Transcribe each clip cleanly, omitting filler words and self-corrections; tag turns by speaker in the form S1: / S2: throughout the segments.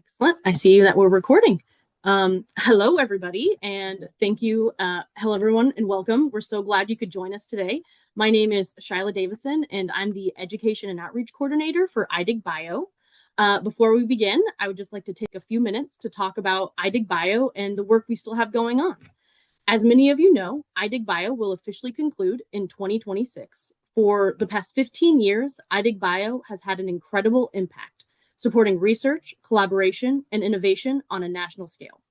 S1: Excellent. I see that we're recording. Hello, everybody, and thank you. Hello, everyone, and welcome. We're so glad you could join us today. My name is Shyla Davison, and I'm the Education and Outreach Coordinator for iDigBio. Before we begin, I would just like to take a few minutes to talk about iDigBio and the work we still have going on. As many of you know, iDigBio will officially conclude in 2026. For the past 15 years, iDigBio has had an incredible impact, supporting research, collaboration, and innovation on a national scale.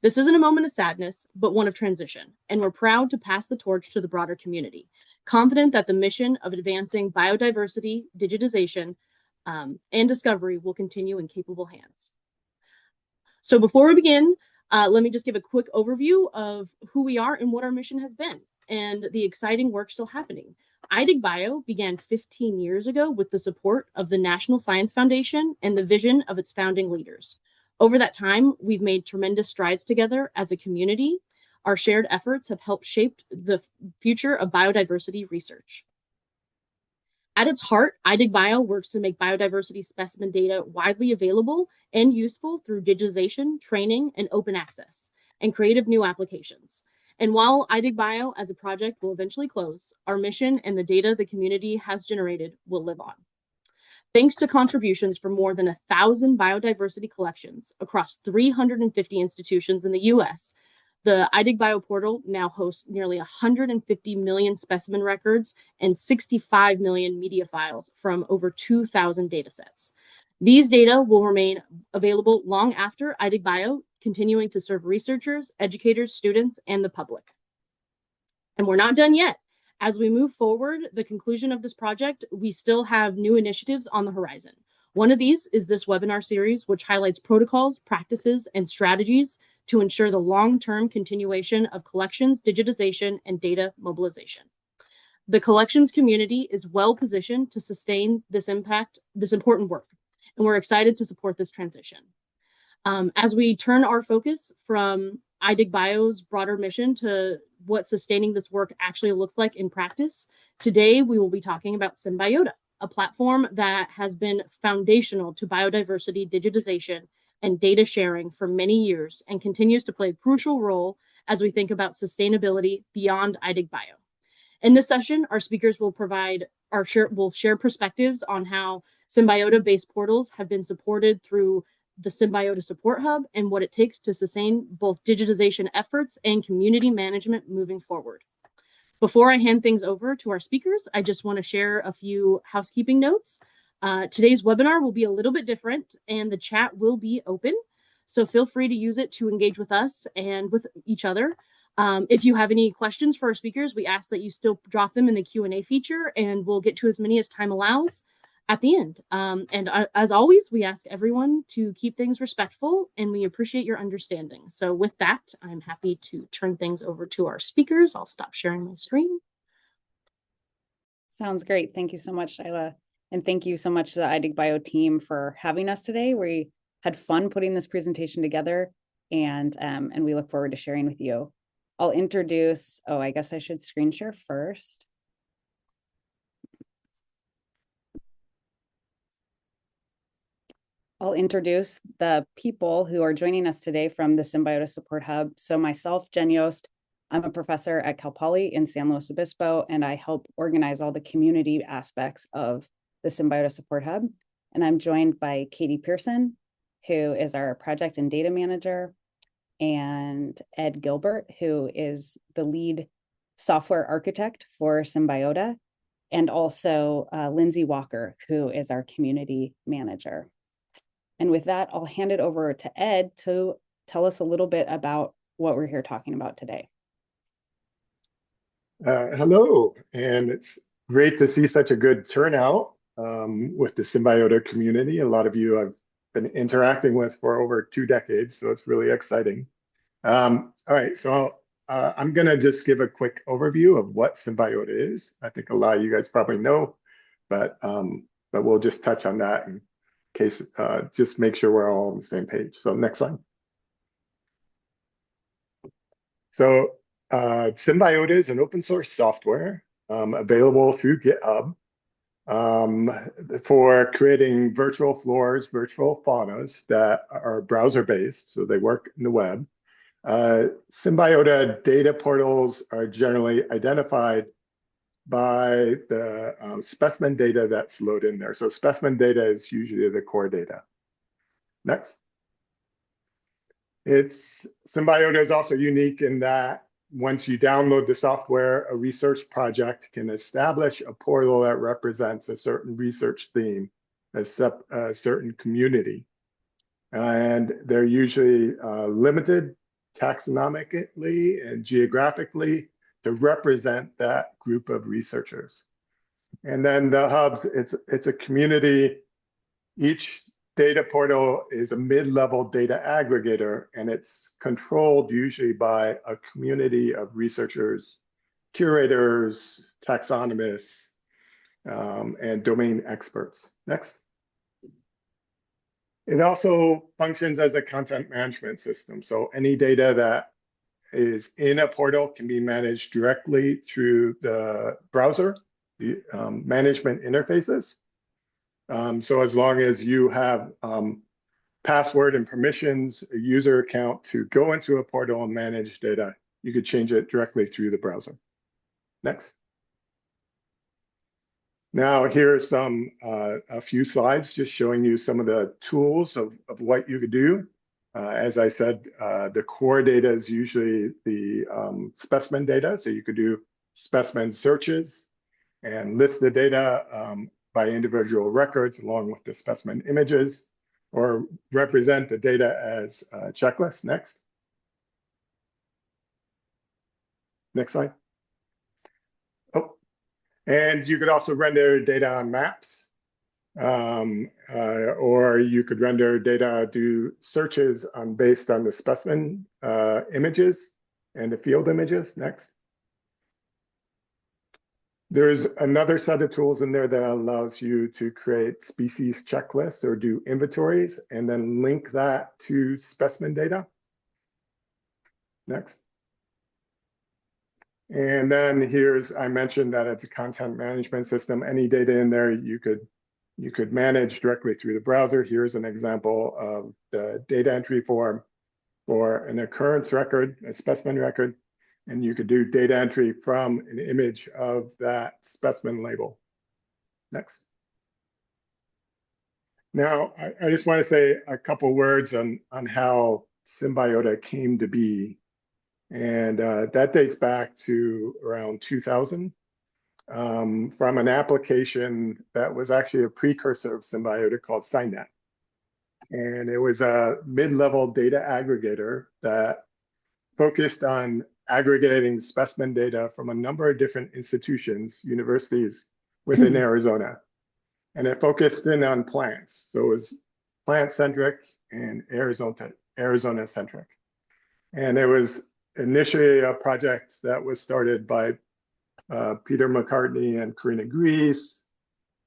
S1: This isn't a moment of sadness, but one of transition, and we're proud to pass the torch to the broader community, confident that the mission of advancing biodiversity, digitization, and discovery will continue in capable hands. So before we begin, let me just give a quick overview of who we are and what our mission has been, and the exciting work still happening. iDigBio began 15 years ago with the support of the National Science Foundation and the vision of its founding leaders. Over that time, we've made tremendous strides together as a community. Our shared efforts have helped shape the future of biodiversity research. At its heart, iDigBio works to make biodiversity specimen data widely available and useful through digitization, training, and open access, and creative new applications. And while iDigBio as a project will eventually close, our mission and the data the community has generated will live on. Thanks to contributions from more than 1,000 biodiversity collections across 350 institutions in the US, the iDigBio portal now hosts nearly 150 million specimen records and 65 million media files from over 2,000 datasets. These data will remain available long after iDigBio, continuing to serve researchers, educators, students, and the public. And we're not done yet. As we move forward, the conclusion of this project, we still have new initiatives on the horizon. One of these is this webinar series, which highlights protocols, practices, and strategies to ensure the long-term continuation of collections, digitization, and data mobilization. The collections community is well positioned to sustain this important work, and we're excited to support this transition. As we turn our focus from iDigBio's broader mission to what sustaining this work actually looks like in practice, today we will be talking about Symbiota, a platform that has been foundational to biodiversity digitization and data sharing for many years and continues to play a crucial role as we think about sustainability beyond iDigBio. In this session, our speakers will share perspectives on how Symbiota-based portals have been supported through the Symbiota Support Hub and what it takes to sustain both digitization efforts and community management moving forward. Before I hand things over to our speakers, I just want to share a few housekeeping notes. Today's webinar will be a little bit different and the chat will be open. So feel free to use it to engage with us and with each other. If you have any questions for our speakers, we ask that you still drop them in the Q&A feature and we'll get to as many as time allows at the end. As always, we ask everyone to keep things respectful and we appreciate your understanding. So with that, I'm happy to turn things over to our speakers. I'll stop sharing my screen.
S2: Sounds great. Thank you so much, Shyla. And thank you so much to the iDigBio team for having us today. We had fun putting this presentation together and we look forward to sharing with you. I'll introduce, I guess I should screen share first. I'll introduce the people who are joining us today from the Symbiota Support Hub. So myself, Jenn Yost, I'm a professor at Cal Poly in San Luis Obispo, and I help organize all the community aspects of the Symbiota Support Hub. And I'm joined by Katie Pearson, who is our project and data manager, and Ed Gilbert, who is the lead software architect for Symbiota, and also Lindsay Walker, who is our community manager. And with that, I'll hand it over to Ed to tell us a little bit about what we're here talking about today.
S3: Hello, and it's great to see such a good turnout with the Symbiota community. A lot of you I've been interacting with for over 2 decades, so it's really exciting. All right, so I'm going to just give a quick overview of what Symbiota is. I think a lot of you guys probably know, but we'll just touch on that in case, just make sure we're all on the same page. So next slide. So Symbiota is an open source software available through GitHub um, for creating virtual floors, virtual faunas that are browser-based, so they work in the web. Symbiota data portals are generally identified by the specimen data that's loaded in there. So specimen data is usually the core data. Next. Symbiota is also unique in that once you download the software, a research project can establish a portal that represents a certain research theme, a certain community. And they're usually limited taxonomically and geographically to represent that group of researchers. And then the hubs, it's a community. Each data portal is a mid-level data aggregator, and it's controlled usually by a community of researchers, curators, taxonomists, and domain experts. Next. It also functions as a content management system. So any data that is in a portal can be managed directly through the browser, the management interfaces. So as long as you have password and permissions, a user account to go into a portal and manage data, you could change it directly through the browser. Next. Now here's a few slides just showing you some of the tools of what you could do. As I said, the core data is usually the specimen data. So you could do specimen searches and list the data by individual records along with the specimen images, or represent the data as a checklist. Next. Next slide. Oh, and you could also render data on maps, or you could render data, do searches based on the specimen images and the field images. Next. There's another set of tools in there that allows you to create species checklists or do inventories and then link that to specimen data. Next. And then I mentioned that it's a content management system. Any data in there you could manage directly through the browser. Here's an example of the data entry form for an occurrence record, a specimen record. And you could do data entry from an image of that specimen label. Next. Now, I just want to say a couple words on how Symbiota came to be. And that dates back to around 2000 from an application that was actually a precursor of Symbiota called SciNet. And it was a mid-level data aggregator that focused on aggregating specimen data from a number of different institutions, universities within Arizona. And it focused in on plants. So it was plant-centric and Arizona-centric. And it was initially a project that was started by Peter McCartney and Karina Grease.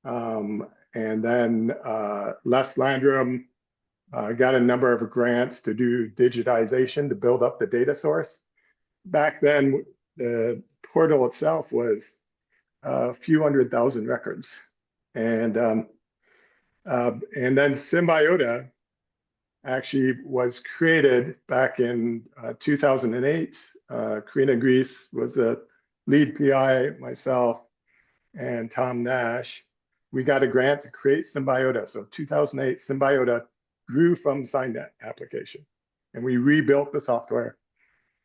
S3: And then Les Landrum got a number of grants to do digitization to build up the data source. Back then, the portal itself was a few 100,000 records. And then Symbiota actually was created back in 2008. Karina Grease was a lead PI, myself, and Tom Nash. We got a grant to create Symbiota. So 2008, Symbiota grew from SciNet application. And we rebuilt the software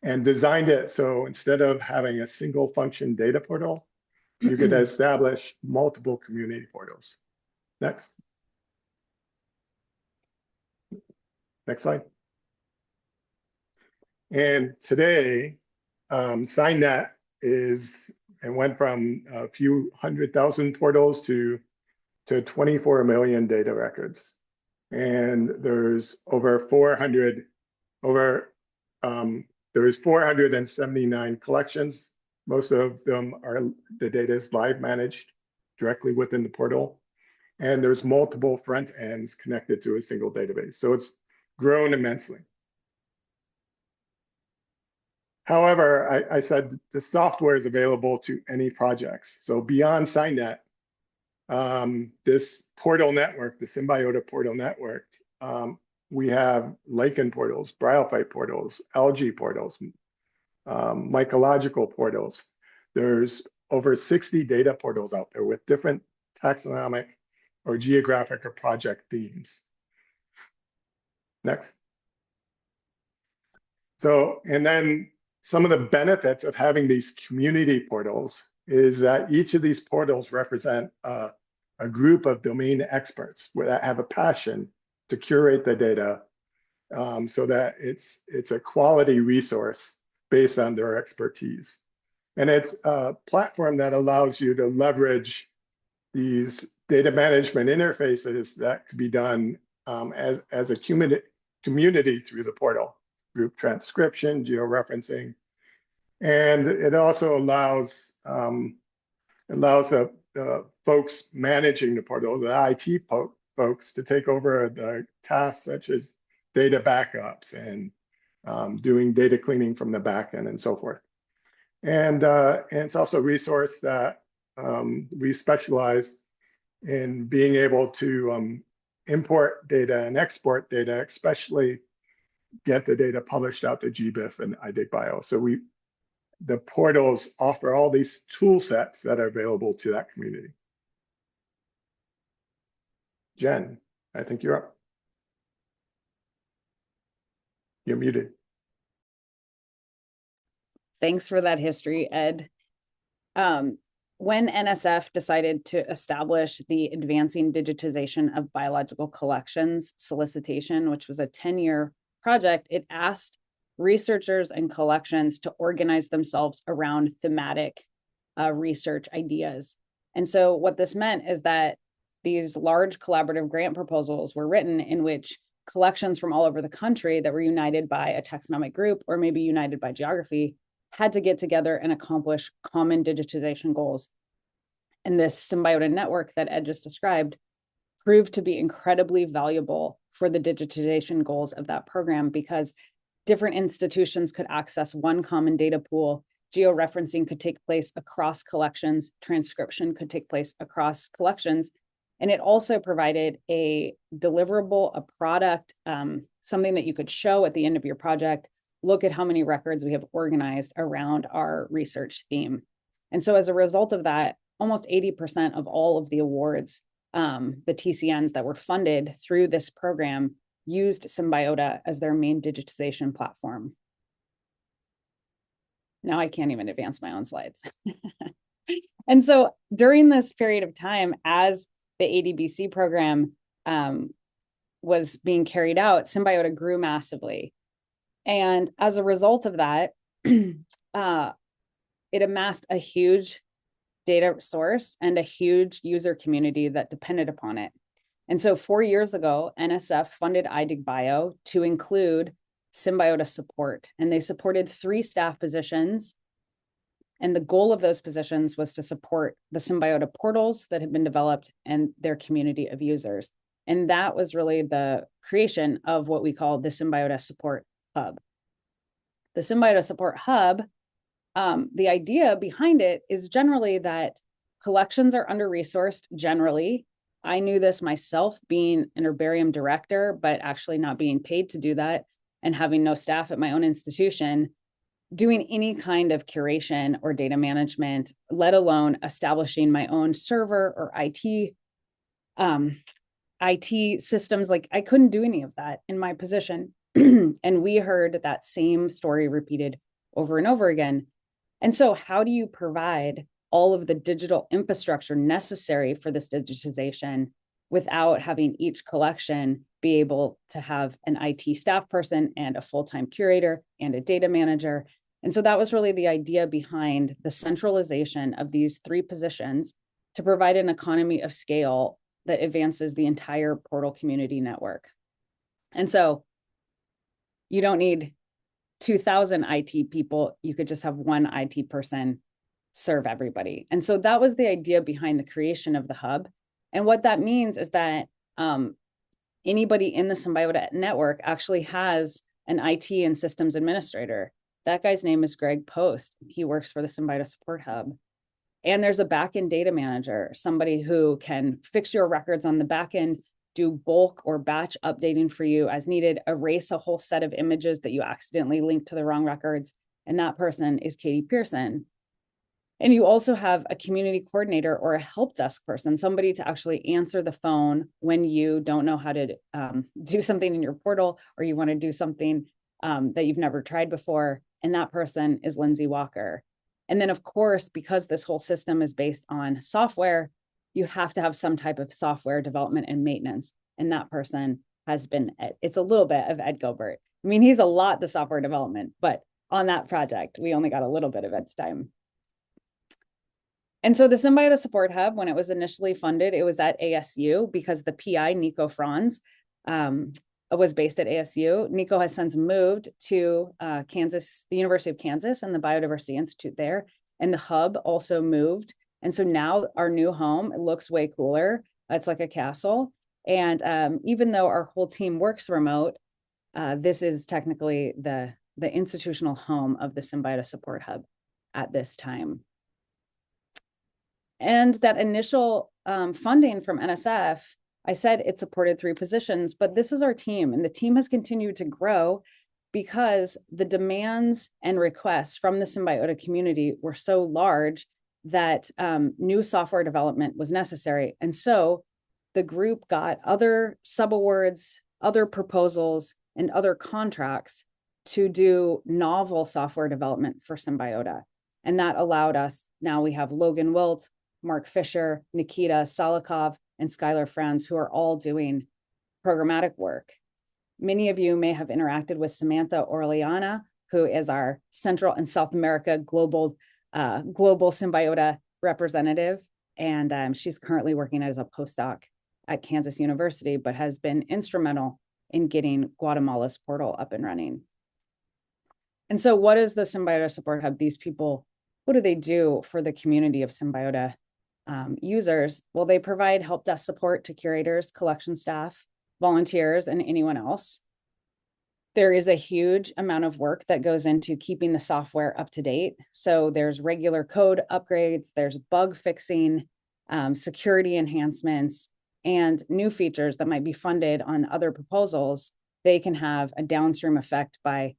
S3: and designed it so instead of having a single function data portal, you could establish multiple community portals. Next. Next slide. And today, SciNet went from a few 100,000 portals to 24 million data records. And there's there's 479 collections. Most of them the data is live managed directly within the portal. And there's multiple front ends connected to a single database. So it's grown immensely. However, I said the software is available to any projects. So beyond SciNet, this portal network, the Symbiota portal network, we have lichen portals, bryophyte portals, algae portals, mycological portals. There's over 60 data portals out there with different taxonomic or geographic or project themes. Next. So, and then some of the benefits of having these community portals is that each of these portals represent a group of domain experts that have a passion to curate the data so that it's a quality resource based on their expertise. And it's a platform that allows you to leverage these data management interfaces that could be done as a community through the portal. Group transcription, georeferencing, and it also allows the folks managing the portal, the IT folks, to take over the tasks such as data backups and doing data cleaning from the back end and so forth. And it's also a resource that we specialize in being able to import data and export data, especially get the data published out to GBIF and iDigBio. So the portals offer all these tool sets that are available to that community. Jen, I think you're up. You're muted.
S2: Thanks for that history, Ed. When NSF decided to establish the Advancing Digitization of Biological Collections solicitation, which was a 10-year project, it asked researchers and collections to organize themselves around thematic research ideas. And so what this meant is that these large collaborative grant proposals were written in which collections from all over the country that were united by a taxonomic group or maybe united by geography had to get together and accomplish common digitization goals. And this Symbiota network that Ed just described proved to be incredibly valuable for the digitization goals of that program because different institutions could access one common data pool, georeferencing could take place across collections, transcription could take place across collections, and it also provided a deliverable, a product, something that you could show at the end of your project. Look at how many records we have organized around our research theme. And so as a result of that, almost 80% of all of the awards, the TCNs that were funded through this program used Symbiota as their main digitization platform. Now I can't even advance my own slides. And so during this period of time, as the ADBC program was being carried out, Symbiota grew massively. And as a result of that, it amassed a huge data source and a huge user community that depended upon it. And so 4 years ago, NSF funded iDigBio to include Symbiota support, and they supported 3 staff positions. And the goal of those positions was to support the Symbiota portals that had been developed and their community of users. And that was really the creation of what we call the Symbiota Support Hub. The Symbiota Support Hub, the idea behind it is generally that collections are under-resourced generally. I knew this myself being an herbarium director, but actually not being paid to do that and having no staff at my own institution, doing any kind of curation or data management, let alone establishing my own server or IT systems. Like I couldn't do any of that in my position. And we heard that same story repeated over and over again. And so how do you provide all of the digital infrastructure necessary for this digitization without having each collection be able to have an IT staff person and a full-time curator and a data manager? And so that was really the idea behind the centralization of these 3 positions to provide an economy of scale that advances the entire portal community network. And so you don't need 2,000 IT people. You could just have one IT person serve everybody. And so that was the idea behind the creation of the hub. And what that means is that anybody in the Symbiota network actually has an IT and systems administrator. That guy's name is Greg Post. He works for the Symbiota Support Hub. And there's a backend data manager, somebody who can fix your records on the backend, do bulk or batch updating for you as needed, erase a whole set of images that you accidentally linked to the wrong records. And that person is Katie Pearson. And you also have a community coordinator or a help desk person, somebody to actually answer the phone when you don't know how to do something in your portal, or you want to do something that you've never tried before. And that person is Lindsay Walker. And then, of course, because this whole system is based on software, you have to have some type of software development and maintenance. And that person has been, it's a little bit of Ed Gilbert. I mean, he's a lot the software development, but on that project, we only got a little bit of Ed's time. And so the Symbiota Support Hub, when it was initially funded, it was at ASU because the PI, Nico Franz, was based at ASU. Nico has since moved to Kansas, the University of Kansas, and the Biodiversity Institute there. And the hub also moved. And so now our new home, it looks way cooler. It's like a castle. And even though our whole team works remote, this is technically the institutional home of the Symbiota Support Hub at this time. And that initial funding from NSF, I said it supported 3 positions, but this is our team, and the team has continued to grow because the demands and requests from the Symbiota community were so large that new software development was necessary. And so the group got other subawards, other proposals, and other contracts to do novel software development for Symbiota. And that allowed us, now we have Logan Wilt, Mark Fisher, Nikita Salikov, and Skylar Franz, who are all doing programmatic work. Many of you may have interacted with Samantha Orellana, who is our Central and South America global Symbiota representative. And she's currently working as a postdoc at Kansas University, but has been instrumental in getting Guatemala's portal up and running. And so what is the Symbiota Support Hub? These people, what do they do for the community of Symbiota users? Well, they provide help desk support to curators, collection staff, volunteers, and anyone else. There is a huge amount of work that goes into keeping the software up to date. So there's regular code upgrades, there's bug fixing, security enhancements, and new features that might be funded on other proposals. They can have a downstream effect by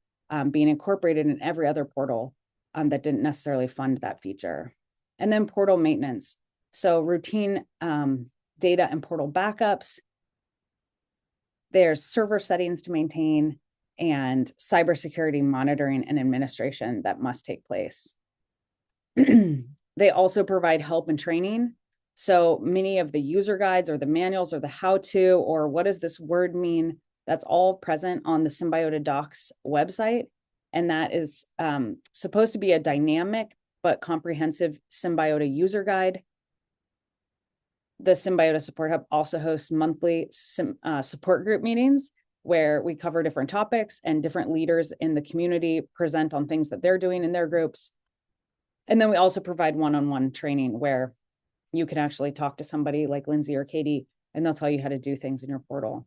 S2: being incorporated in every other portal that didn't necessarily fund that feature. And then portal maintenance. So routine data and portal backups. There's server settings to maintain and cybersecurity monitoring and administration that must take place. They also provide help and training. So many of the user guides or the manuals or the how-to or what does this word mean, that's all present on the Symbiota Docs website. And that is supposed to be a dynamic but comprehensive Symbiota user guide. The Symbiota Support Hub also hosts monthly support group meetings where we cover different topics and different leaders in the community present on things that they're doing in their groups. And then we also provide one-on-one training where you can actually talk to somebody like Lindsay or Katie, and they'll tell you how to do things in your portal.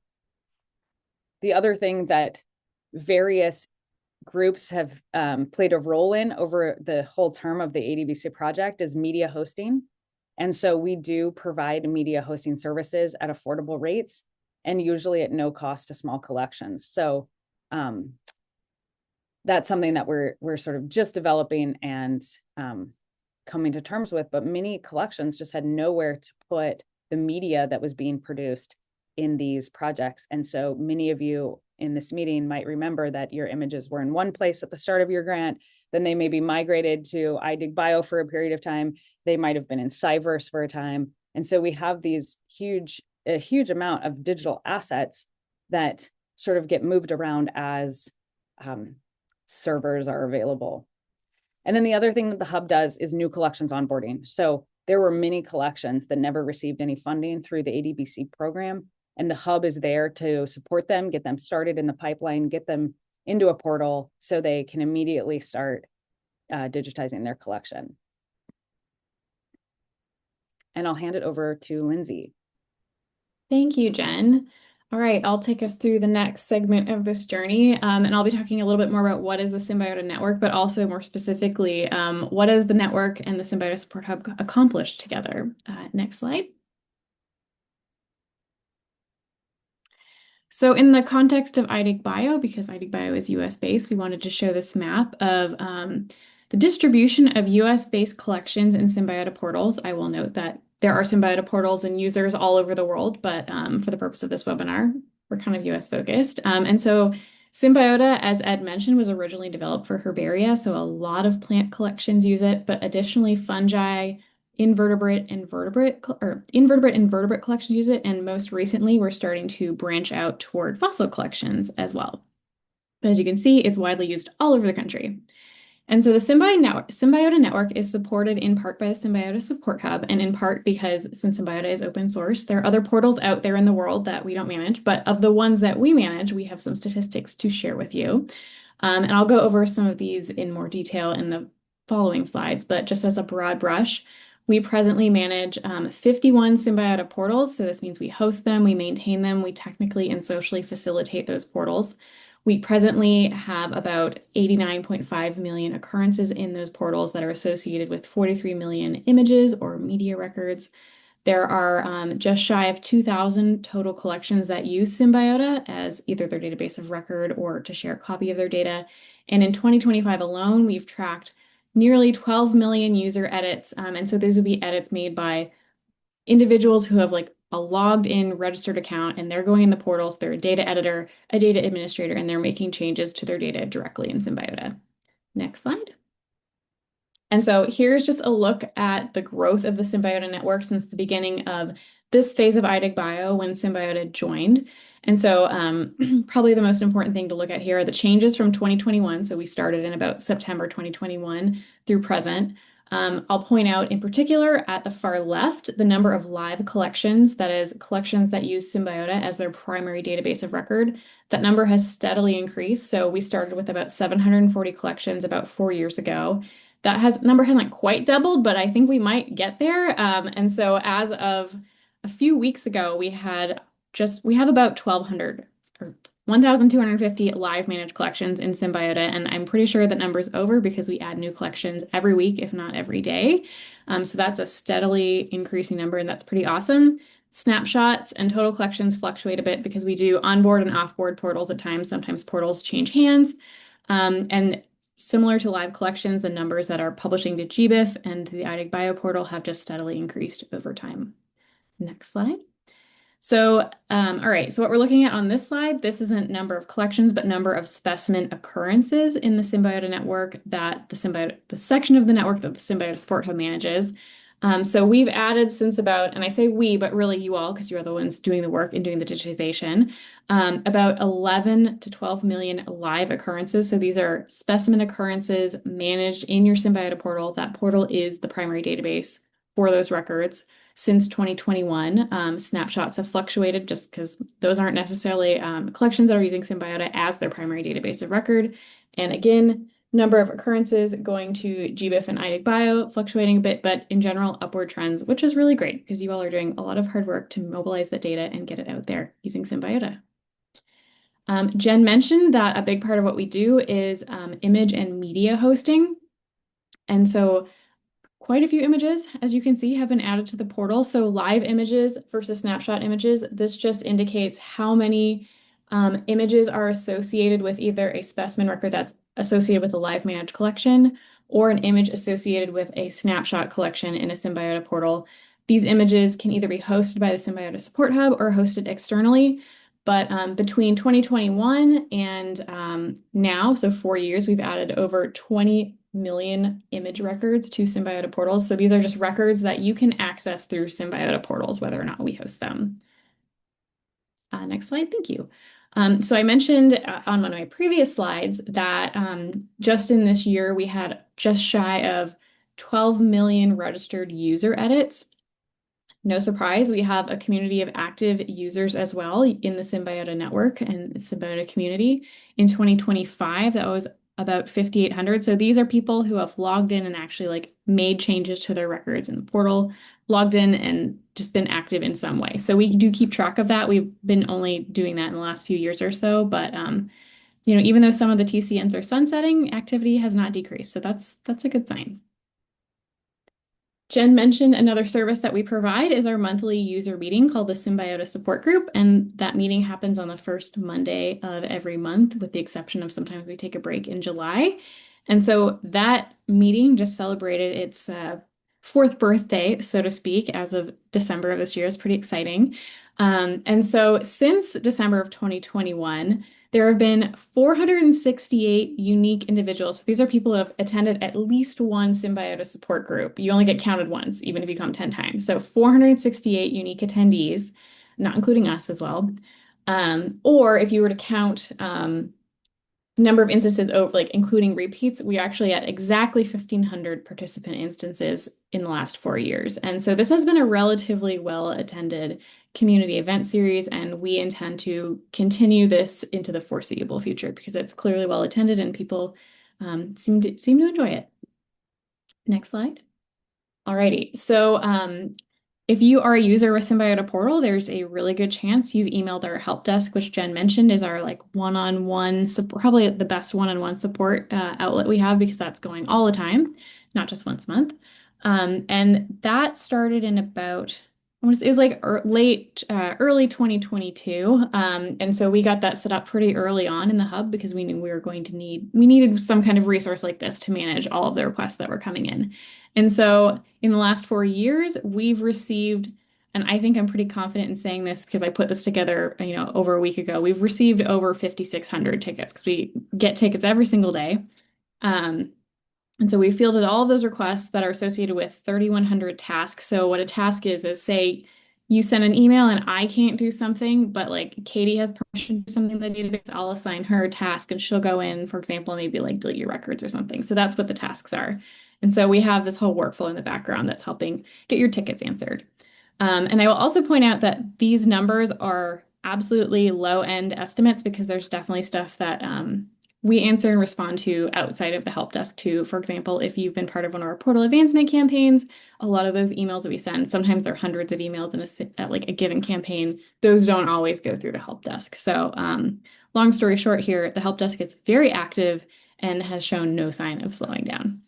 S2: The other thing that various groups have played a role in over the whole term of the ADBC project is media hosting. And so we do provide media hosting services at affordable rates and usually at no cost to small collections. So that's something that we're sort of just developing and coming to terms with, but many collections just had nowhere to put the media that was being produced in these projects. And so many of you in this meeting might remember that your images were in one place at the start of your grant, then they may be migrated to iDigBio for a period of time. They might have been in Cyverse for a time. And so we have these a huge amount of digital assets that sort of get moved around as servers are available. And then the other thing that the hub does is new collections onboarding. So there were many collections that never received any funding through the ADBC program. And the hub is there to support them, get them started in the pipeline, get them into a portal so they can immediately start digitizing their collection. And I'll hand it over to Lindsay.
S4: Thank you, Jen. All right, I'll take us through the next segment of this journey, and I'll be talking a little bit more about what is the Symbiota network, but also more specifically, what does the network and the Symbiota Support Hub accomplish together? Next slide. So in the context of iDigBio, because iDigBio is US-based, we wanted to show this map of the distribution of US-based collections in Symbiota portals. I will note that there are Symbiota portals and users all over the world, but for the purpose of this webinar, we're kind of US focused. And so Symbiota, as Ed mentioned, was originally developed for herbaria, so a lot of plant collections use it, but additionally fungi, invertebrate and vertebrate collections use it, and most recently we're starting to branch out toward fossil collections as well. But as you can see, it's widely used all over the country. And so the Symbiota network is supported in part by the Symbiota Support Hub, and in part because since Symbiota is open source, there are other portals out there in the world that we don't manage, but of the ones that we manage, we have some statistics to share with you. And I'll go over some of these in more detail in the following slides, but just as a broad brush, we presently manage 51 Symbiota portals. So this means we host them, we maintain them, we technically and socially facilitate those portals. We presently have about 89.5 million occurrences in those portals that are associated with 43 million images or media records. There are just shy of 2,000 total collections that use Symbiota as either their database of record or to share a copy of their data. And in 2025 alone, we've tracked nearly 12 million user edits. And so these would be edits made by individuals who have like a logged in registered account and they're going in the portals, they're a data editor, a data administrator, and they're making changes to their data directly in Symbiota. Next slide. And so here's just a look at the growth of the Symbiota network since the beginning of this phase of iDigBio when Symbiota joined. And so probably the most important thing to look at here are the changes from 2021. So we started in about September 2021 through present. I'll point out in particular at the far left, the number of live collections, that is collections that use Symbiota as their primary database of record. That number has steadily increased. So we started with about 740 collections about 4 years ago. That number hasn't quite doubled, but I think we might get there. And so as of a few weeks ago, we have about 1,200 or 1,250 live managed collections in Symbiota, and I'm pretty sure that number's over because we add new collections every week, if not every day. So that's a steadily increasing number, and that's pretty awesome. Snapshots and total collections fluctuate a bit because we do onboard and offboard portals at times. Sometimes portals change hands. And similar to live collections, the numbers that are publishing to GBIF and the iDigBio portal have just steadily increased over time. Next slide. So, all right, so what we're looking at on this slide, this isn't number of collections, but number of specimen occurrences in the Symbiota network that the section of the network that the Symbiota Support Hub manages. So we've added since about, and I say we, but really you all, because you're the ones doing the work and doing the digitization, about 11 to 12 million live occurrences. So these are specimen occurrences managed in your Symbiota portal. That portal is the primary database for those records. Since 2021, snapshots have fluctuated just because those aren't necessarily collections that are using Symbiota as their primary database of record. And again, number of occurrences going to GBIF and iDigBio fluctuating a bit, but in general, upward trends, which is really great because you all are doing a lot of hard work to mobilize that data and get it out there using Symbiota. Jenn mentioned that a big part of what we do is image and media hosting. And so quite a few images, as you can see, have been added to the portal. So live images versus snapshot images, this just indicates how many images are associated with either a specimen record that's associated with a live managed collection or an image associated with a snapshot collection in a Symbiota portal. These images can either be hosted by the Symbiota Support Hub or hosted externally. But between 2021 and now, so 4 years, we've added over 20 million image records to Symbiota portals. So these are just records that you can access through Symbiota portals, whether or not we host them. Next slide, thank you. So I mentioned on one of my previous slides that just in this year, we had just shy of 12 million registered user edits. No surprise, we have a community of active users as well in the Symbiota network and Symbiota community. In 2025, that was about 5,800. So these are people who have logged in and actually like made changes to their records in the portal. logged in and just been active in some way. So we do keep track of that. We've been only doing that in the last few years or so, but even though some of the TCNs are sunsetting, activity has not decreased. So that's a good sign. Jen mentioned another service that we provide is our monthly user meeting called the Symbiota Support Group. And that meeting happens on the first Monday of every month, with the exception of sometimes we take a break in July. And so that meeting just celebrated its fourth birthday, so to speak, as of December of this year. Is pretty exciting. And so since December of 2021, there have been 468 unique individuals. So these are people who have attended at least one Symbiota support group. You only get counted once, even if you come 10 times. So 468 unique attendees, not including us as well. Or if you were to count number of instances over, like including repeats, we actually at exactly 1,500 participant instances in the last 4 years. And so this has been a relatively well-attended community event series, and we intend to continue this into the foreseeable future because it's clearly well-attended and people seem to enjoy it. Next slide. Alrighty, so if you are a user with Symbiota Portal, there's a really good chance you've emailed our help desk, which Jen mentioned is our like one-on-one support, probably the best one-on-one support outlet we have, because that's going all the time, not just once a month. And that started in about, it was like early 2022. And so we got that set up pretty early on in the hub because we knew we needed some kind of resource like this to manage all of the requests that were coming in. And so in the last 4 years, we've received, and I think I'm pretty confident in saying this because I put this together, over a week ago, we've received over 5,600 tickets because we get tickets every single day. And so we fielded all of those requests that are associated with 3,100 tasks. So what a task is say you send an email and I can't do something, but like Katie has permission to do something in the database, I'll assign her a task and she'll go in, for example, maybe like delete your records or something. So that's what the tasks are. And so we have this whole workflow in the background that's helping get your tickets answered. And I will also point out that these numbers are absolutely low-end estimates because there's definitely stuff that we answer and respond to outside of the help desk too. For example, if you've been part of one of our portal advancement campaigns, a lot of those emails that we send, sometimes there are hundreds of emails in a given campaign. Those don't always go through the help desk. So long story short here, the help desk is very active and has shown no sign of slowing down.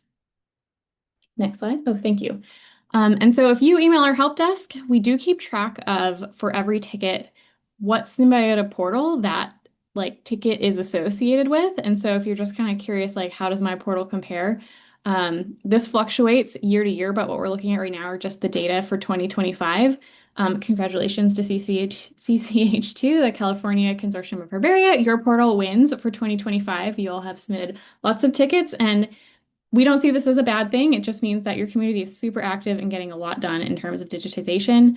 S4: Next slide. Oh, thank you. And so if you email our help desk, we do keep track of, for every ticket, what Symbiota portal that ticket is associated with. And so if you're just kind of curious, like, how does my portal compare? This fluctuates year to year, but what we're looking at right now are just the data for 2025. Congratulations to CCH2, the California Consortium of Herbaria. Your portal wins for 2025. You all have submitted lots of tickets, and we don't see this as a bad thing. It just means that your community is super active and getting a lot done in terms of digitization.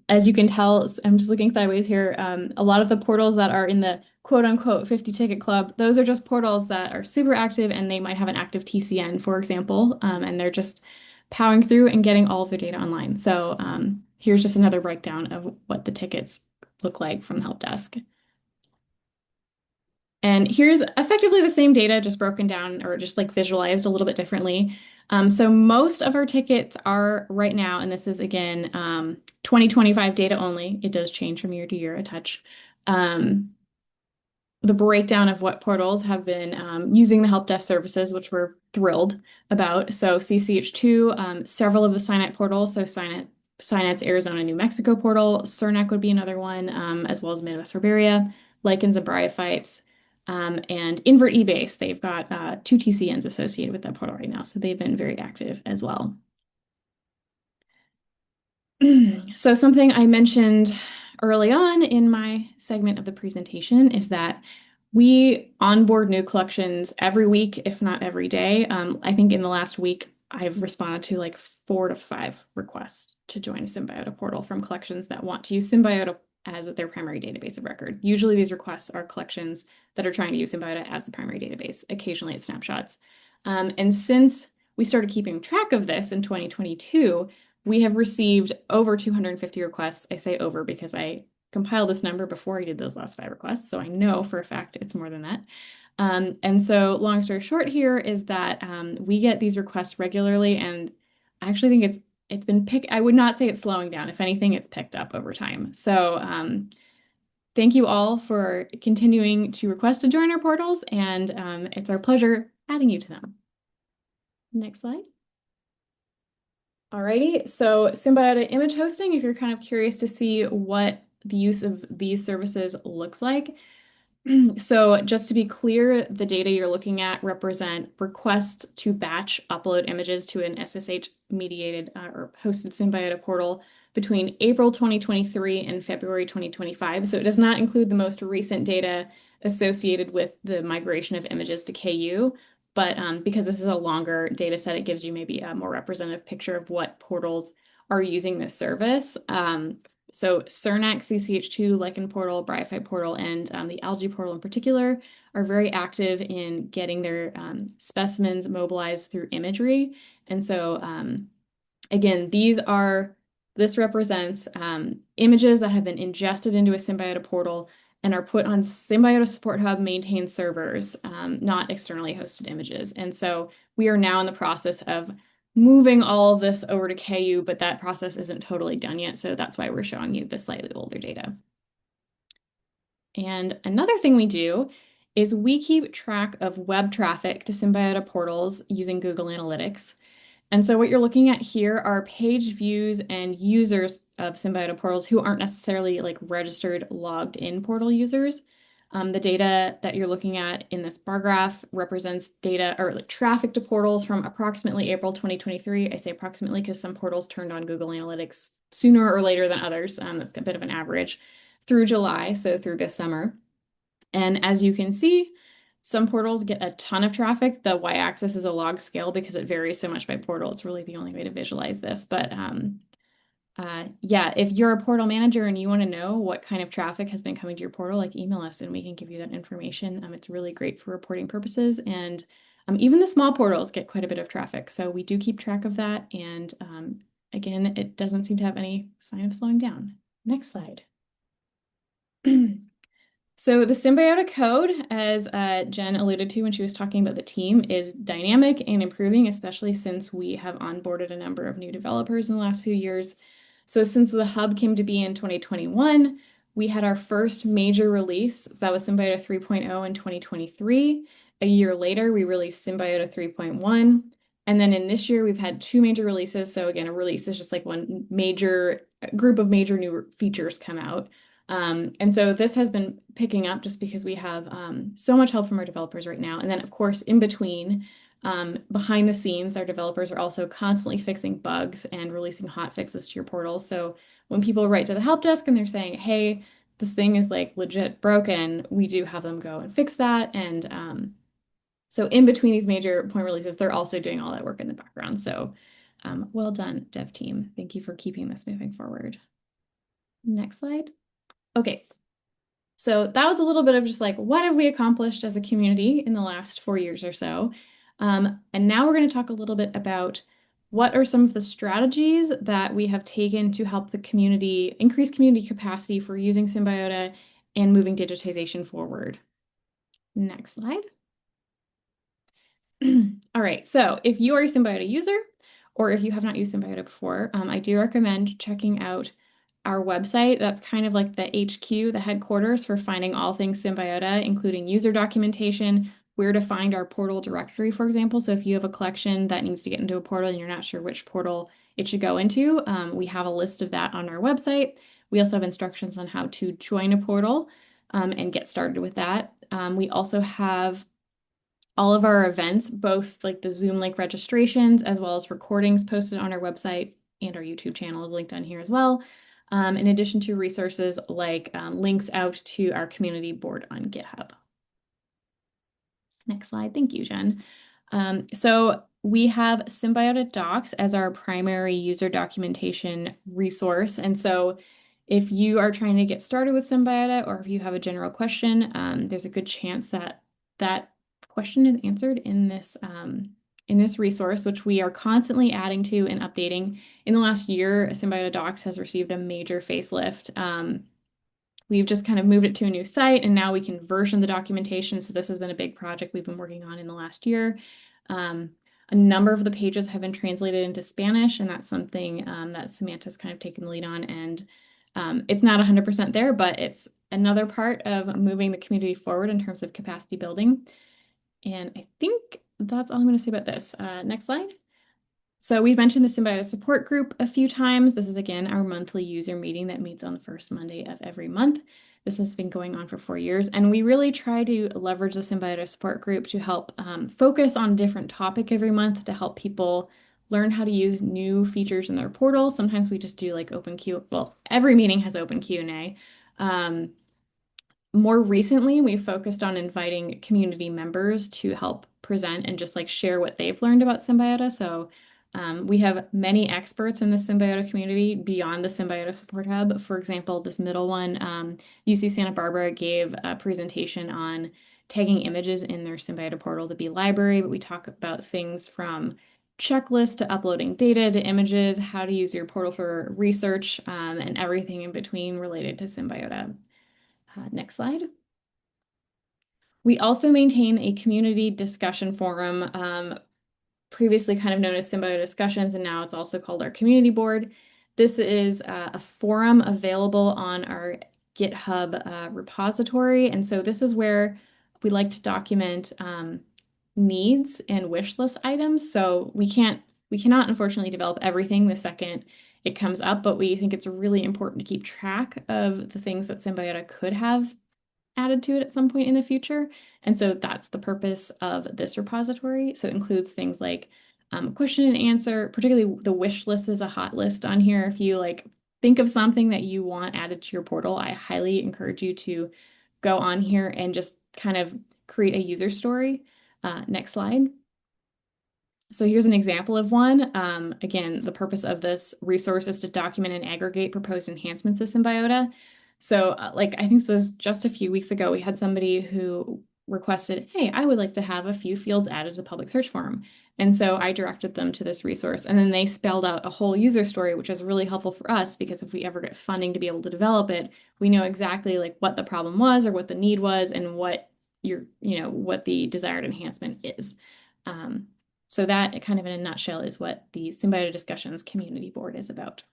S4: As you can tell, I'm just looking sideways here. A lot of the portals that are in the quote unquote 50 ticket club, those are just portals that are super active and they might have an active TCN, for example, and they're just powering through and getting all of their data online. So here's just another breakdown of what the tickets look like from the help desk. And here's effectively the same data, just broken down or just like visualized a little bit differently. So most of our tickets are right now, and this is again 2025 data only. It does change from year to year a touch. The breakdown of what portals have been using the help desk services, which we're thrilled about. So CCH2, several of the SINET portals, so SINET's Arizona, New Mexico portal, CERNEC would be another one, as well as Midwest Herbaria, lichens and bryophytes. And Invert eBase, they've got 2 TCNs associated with that portal right now, so they've been very active as well. So something I mentioned early on in my segment of the presentation is that we onboard new collections every week, if not every day. I think in the last week, I've responded to like 4 to 5 requests to join a Symbiota portal from collections that want to use Symbiota as their primary database of record. Usually these requests are collections that are trying to use Symbiota as the primary database. Occasionally it's snapshots. And since we started keeping track of this in 2022, we have received over 250 requests. I say over because I compiled this number before I did those last 5 requests, so I know for a fact it's more than that. And so long story short here is that we get these requests regularly, and I actually think it's I would not say it's slowing down. If anything, it's picked up over time. So thank you all for continuing to request to join our portals, and it's our pleasure adding you to them. Next slide. Alrighty, so Symbiota image hosting, if you're kind of curious to see what the use of these services looks like. So just to be clear, the data you're looking at represent requests to batch upload images to an SSH-mediated or hosted Symbiota portal between April 2023 and February 2025. So it does not include the most recent data associated with the migration of images to KU. But because this is a longer data set, it gives you maybe a more representative picture of what portals are using this service. So Cernac, CCH2, Lichen portal, Bryophyte portal, and the algae portal in particular are very active in getting their specimens mobilized through imagery. And so again, this represents images that have been ingested into a Symbiota portal and are put on Symbiota Support Hub maintained servers, not externally hosted images. And so we are now in the process of moving all of this over to KU, but that process isn't totally done yet. So that's why we're showing you the slightly older data. And another thing we do is we keep track of web traffic to Symbiota portals using Google Analytics. And so what you're looking at here are page views and users of Symbiota portals who aren't necessarily like registered logged in portal users. The data that you're looking at in this bar graph represents data or like traffic to portals from approximately April 2023. I say approximately because some portals turned on Google Analytics sooner or later than others. That's a bit of an average through July, so through this summer. And as you can see, some portals get a ton of traffic. The y-axis is a log scale because it varies so much by portal. It's really the only way to visualize this. But yeah, if you're a portal manager and you want to know what kind of traffic has been coming to your portal, like email us and we can give you that information. It's really great for reporting purposes. And even the small portals get quite a bit of traffic. So we do keep track of that. And again, it doesn't seem to have any sign of slowing down. Next slide. So the Symbiota code, as Jenn alluded to when she was talking about the team, is dynamic and improving, especially since we have onboarded a number of new developers in the last few years. So since the hub came to be in 2021, we had our first major release. That was Symbiota 3.0 in 2023. A year later, we released Symbiota 3.1. And then in this year, we've had two major releases. So again, a release is just like one major group of major new features come out. And so this has been picking up just because we have so much help from our developers right now. And then, of course, in between, behind the scenes, our developers are also constantly fixing bugs and releasing hot fixes to your portal. So when people write to the help desk and they're saying, hey, this thing is like legit broken, we do have them go and fix that. And so in between these major point releases, they're also doing all that work in the background. So well done, dev team. Thank you for keeping this moving forward. Next slide. Okay, so that was a little bit of just like, what have we accomplished as a community in the last 4 years or so? And now we're going to talk a little bit about what are some of the strategies that we have taken to help the community increase community capacity for using Symbiota and moving digitization forward. Next slide. All right, so if you are a Symbiota user, or if you have not used Symbiota before, I do recommend checking out our website. That's kind of like the HQ, the headquarters for finding all things Symbiota, including user documentation, where to find our portal directory, for example. So if you have a collection that needs to get into a portal and you're not sure which portal it should go into, we have a list of that on our website. We also have instructions on how to join a portal and get started with that. We also have all of our events, both like the Zoom link registrations as well as recordings posted on our website, and our YouTube channel is linked on here as well. In addition to resources like links out to our community board on GitHub. Next slide. Thank you, Jenn. So we have Symbiota Docs as our primary user documentation resource. And so if you are trying to get started with Symbiota, or if you have a general question, there's a good chance that that question is answered in this resource, which we are constantly adding to and updating. In the last year, Symbiota Docs has received a major facelift. We've just kind of moved it to a new site, and now we can version the documentation. So this has been a big project we've been working on in the last year. A number of the pages have been translated into Spanish, and that's something that Samantha's kind of taken the lead on. And it's not 100% there, but it's another part of moving the community forward in terms of capacity building. And I think that's all I'm going to say about this. Next slide. So we've mentioned the Symbiota support group a few times. This is, again, our monthly user meeting that meets on the first Monday of every month. This has been going on for 4 years, and we really try to leverage the Symbiota support group to help focus on a different topic every month to help people learn how to use new features in their portal. Sometimes we just do like open Q. Well, every meeting has open Q&A. More recently, we've focused on inviting community members to help present and just like share what they've learned about Symbiota. So we have many experts in the Symbiota community beyond the Symbiota Support Hub. For example, this middle one, UC Santa Barbara gave a presentation on tagging images in their Symbiota portal to be library, but we talk about things from checklists to uploading data to images, how to use your portal for research, and everything in between related to Symbiota. Next slide. We also maintain a community discussion forum, previously kind of known as Symbiota Discussions, and now it's also called our community board. This is a forum available on our GitHub repository. And so this is where we like to document needs and wish list items. So we cannot unfortunately develop everything the second it comes up, but we think it's really important to keep track of the things that Symbiota could have added to it at some point in the future. And so that's the purpose of this repository. So it includes things like question and answer, particularly the wish list is a hot list on here. If you like think of something that you want added to your portal, I highly encourage you to go on here and just kind of create a user story. Next slide. So here's an example of one. Again, the purpose of this resource is to document and aggregate proposed enhancements to Symbiota. So like, I think this was just a few weeks ago, we had somebody who requested, hey, I would like to have a few fields added to the public search forum. And so I directed them to this resource, and then they spelled out a whole user story, which is really helpful for us because if we ever get funding to be able to develop it, we know exactly like what the problem was or what the need was and what what the desired enhancement is. So that kind of in a nutshell is what the Symbiota Discussions Community Board is about.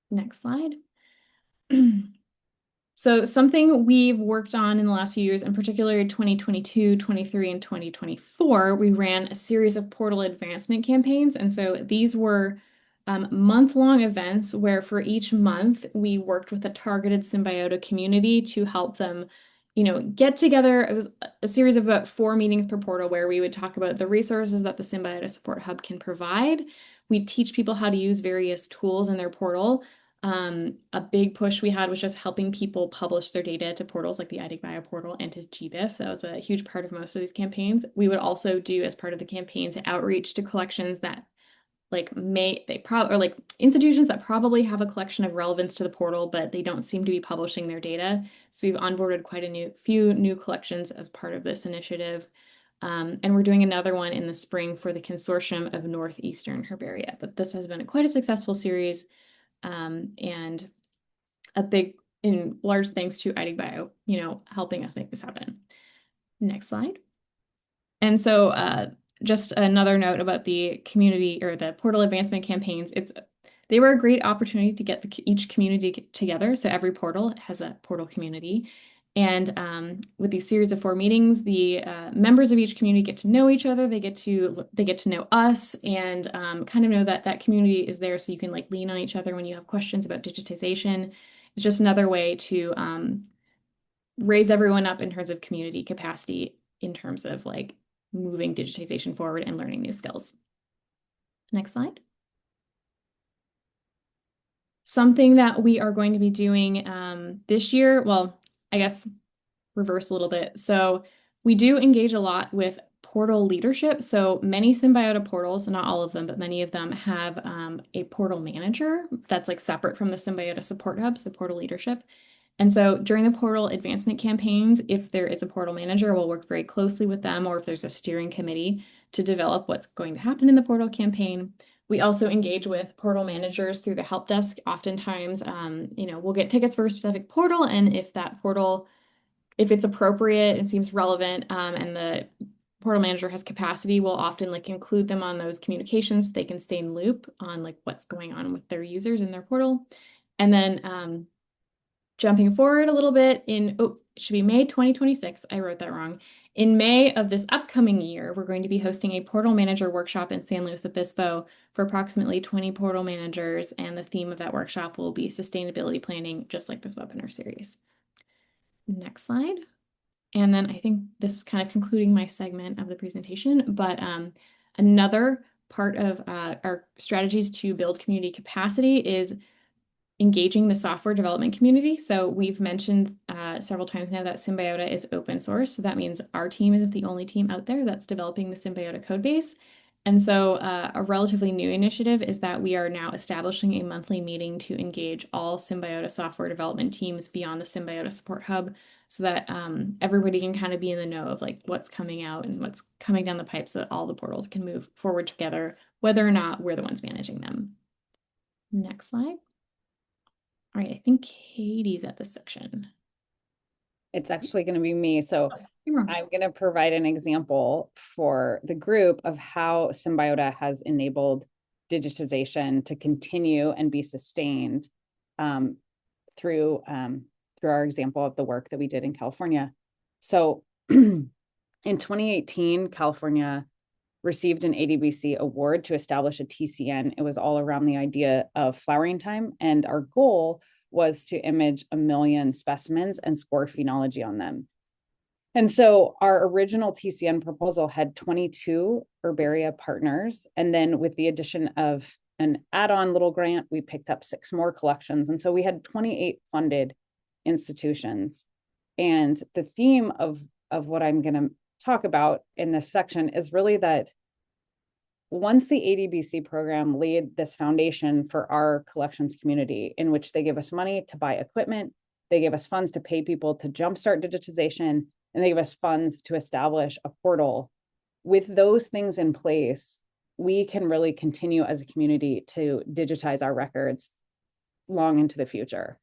S4: Next slide. So something we've worked on in the last few years, in particular 2022, 23, and 2024, we ran a series of portal advancement campaigns. And so these were month-long events where for each month we worked with a targeted Symbiota community to help them get together. It was a series of about 4 meetings per portal where we would talk about the resources that the Symbiota Support Hub can provide. We teach people how to use various tools in their portal. A big push we had was just helping people publish their data to portals like the iDigBio portal and to GBIF. That was a huge part of most of these campaigns. We would also do, as part of the campaigns, outreach to collections that institutions that probably have a collection of relevance to the portal, but they don't seem to be publishing their data. So we've onboarded quite a few new collections as part of this initiative. And we're doing another one in the spring for the Consortium of Northeastern Herbaria. But this has been quite a successful series. And a big and large thanks to iDigBio, helping us make this happen. Next slide. And so just another note about the community or the portal advancement campaigns. They were a great opportunity to get each community together. So every portal has a portal community. And with these series of 4 meetings, the members of each community get to know each other. They get to know us and kind of know that that community is there, so you can like lean on each other when you have questions about digitization. It's just another way to raise everyone up in terms of community capacity, in terms of like moving digitization forward and learning new skills. Next slide. Something that we are going to be doing this year, well, I guess reverse a little bit. So we do engage a lot with portal leadership. So many Symbiota portals, not all of them, but many of them have a portal manager that's like separate from the Symbiota Support Hub, so portal leadership. And so during the portal advancement campaigns, if there is a portal manager, we'll work very closely with them, or if there's a steering committee to develop what's going to happen in the portal campaign. We also engage with portal managers through the help desk. Oftentimes, we'll get tickets for a specific portal, and if that portal, if it's appropriate and seems relevant, and the portal manager has capacity, we'll often like include them on those communications so they can stay in loop on like what's going on with their users in their portal. And then jumping forward a little bit it should be May 2026. I wrote that wrong. In May of this upcoming year, we're going to be hosting a portal manager workshop in San Luis Obispo for approximately 20 portal managers, and the theme of that workshop will be sustainability planning, just like this webinar series. Next slide. And then I think this is kind of concluding my segment of the presentation, but another part of our strategies to build community capacity is engaging the software development community. So we've mentioned several times now that Symbiota is open source. So that means our team isn't the only team out there that's developing the Symbiota code base. And so a relatively new initiative is that we are now establishing a monthly meeting to engage all Symbiota software development teams beyond the Symbiota Support Hub, so that everybody can kind of be in the know of like what's coming out and what's coming down the pipe, so that all the portals can move forward together, whether or not we're the ones managing them. Next slide. All right, I think Katie's at this section.
S2: It's actually going to be me. So
S4: I'm
S2: going to provide an example for the group of how Symbiota has enabled digitization to continue and be sustained through our example of the work that we did in California. So in 2018, California received an ADBC award to establish a TCN. It was all around the idea of flowering time. And our goal was to image 1 million specimens and score phenology on them. And so our original TCN proposal had 22 herbaria partners. And then with the addition of an add-on little grant, we picked up 6 more collections. And so we had 28 funded institutions. And the theme of what I'm going to talk about in this section is really that once the ADBC program laid this foundation for our collections community, in which they give us money to buy equipment, they give us funds to pay people to jumpstart digitization, and they give us funds to establish a portal. With those things in place, we can really continue as a community to digitize our records long into the future.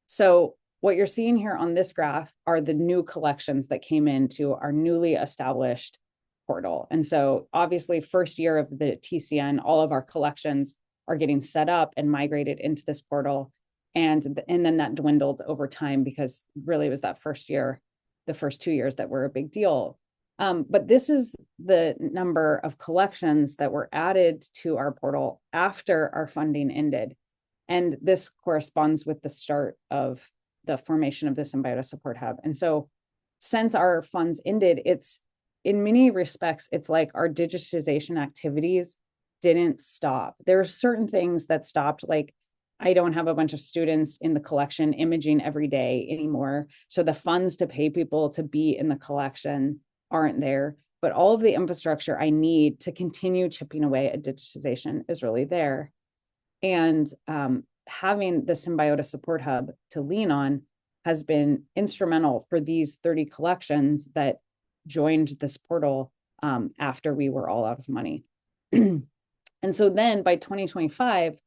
S2: So what you're seeing here on this graph are the new collections that came into our newly established portal. And so obviously first year of the TCN, all of our collections are getting set up and migrated into this portal. And then that dwindled over time, because really it was that first year, the first 2 years that were a big deal. But this is the number of collections that were added to our portal after our funding ended. And this corresponds with the start of the formation of the Symbiota Support Hub. And so since our funds ended, it's in many respects, it's like our digitization activities didn't stop. There are certain things that stopped, like I don't have a bunch of students in the collection imaging every day anymore. So the funds to pay people to be in the collection aren't there. But all of the infrastructure I need to continue chipping away at digitization is really there. And having the Symbiota Support Hub to lean on has been instrumental for these 30 collections that joined this portal after we were all out of money. And so then by 2025,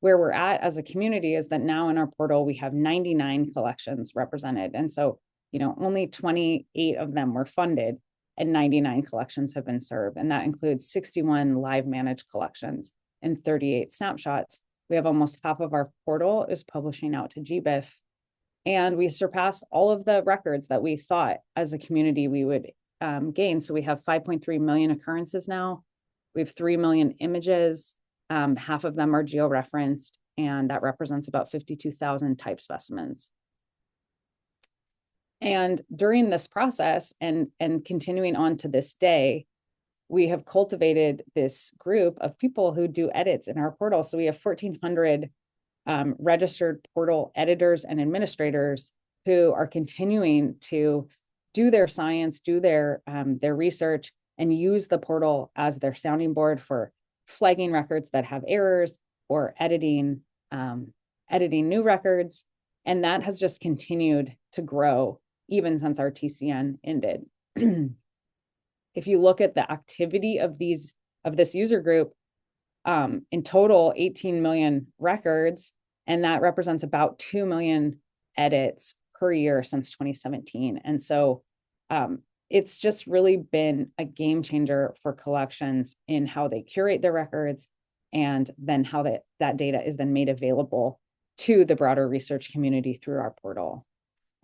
S2: where we're at as a community is that now in our portal, we have 99 collections represented. And so, only 28 of them were funded and 99 collections have been served. And that includes 61 live managed collections and 38 snapshots. We have almost half of our portal is publishing out to GBIF. And we surpassed all of the records that we thought as a community we would gain. So we have 5.3 million occurrences now. We have 3 million images. Half of them are georeferenced, and that represents about 52,000 type specimens. And during this process and continuing on to this day, we have cultivated this group of people who do edits in our portal. So we have 1,400 registered portal editors and administrators who are continuing to do their science, do their research, and use the portal as their sounding board for flagging records that have errors or editing new records. And that has just continued to grow even since our TCN ended. If you look at the activity of this user group, in total, 18 million records, and that represents about 2 million edits per year since 2017. And so it's just really been a game changer for collections in how they curate their records, and then how that data is then made available to the broader research community through our portal.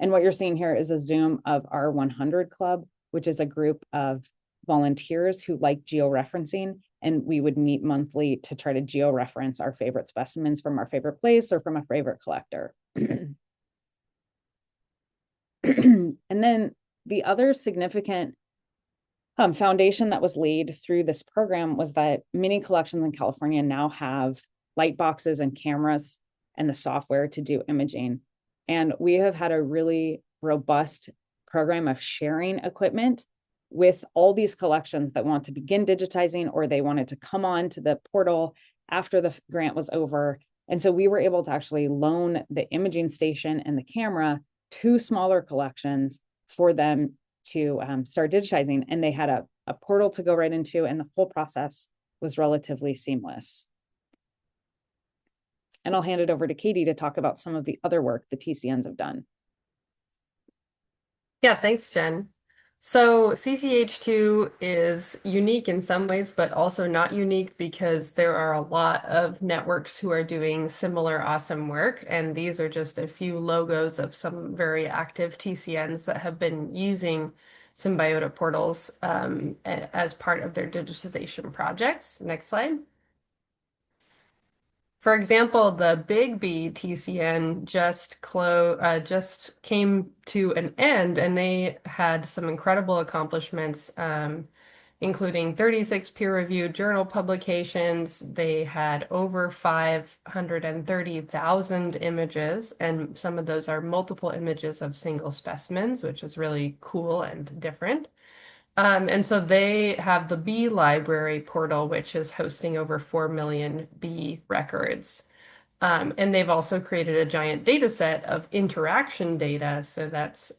S2: And what you're seeing here is a zoom of our 100 Club, which is a group of volunteers who like georeferencing, and we would meet monthly to try to georeference our favorite specimens from our favorite place or from a favorite collector. And then the other significant foundation that was laid through this program was that many collections in California now have light boxes and cameras and the software to do imaging. And we have had a really robust program of sharing equipment with all these collections that want to begin digitizing, or they wanted to come on to the portal after the grant was over. And so we were able to actually loan the imaging station and the camera to smaller collections for them to start digitizing. And they had a portal to go right into, and the whole process was relatively seamless. And I'll hand it over to Katie to talk about some of the other work the TCNs have done.
S5: Yeah, thanks, Jen. So CCH2 is unique in some ways, but also not unique because there are a lot of networks who are doing similar awesome work. And these are just a few logos of some very active TCNs that have been using Symbiota portals as part of their digitization projects. Next slide. For example, the Big B TCN just came to an end, and they had some incredible accomplishments, including 36 peer-reviewed journal publications. They had over 530,000 images, and some of those are multiple images of single specimens, which is really cool and different. And so they have the bee library portal, which is hosting over 4 million bee records. And they've also created a giant data set of interaction data. So that's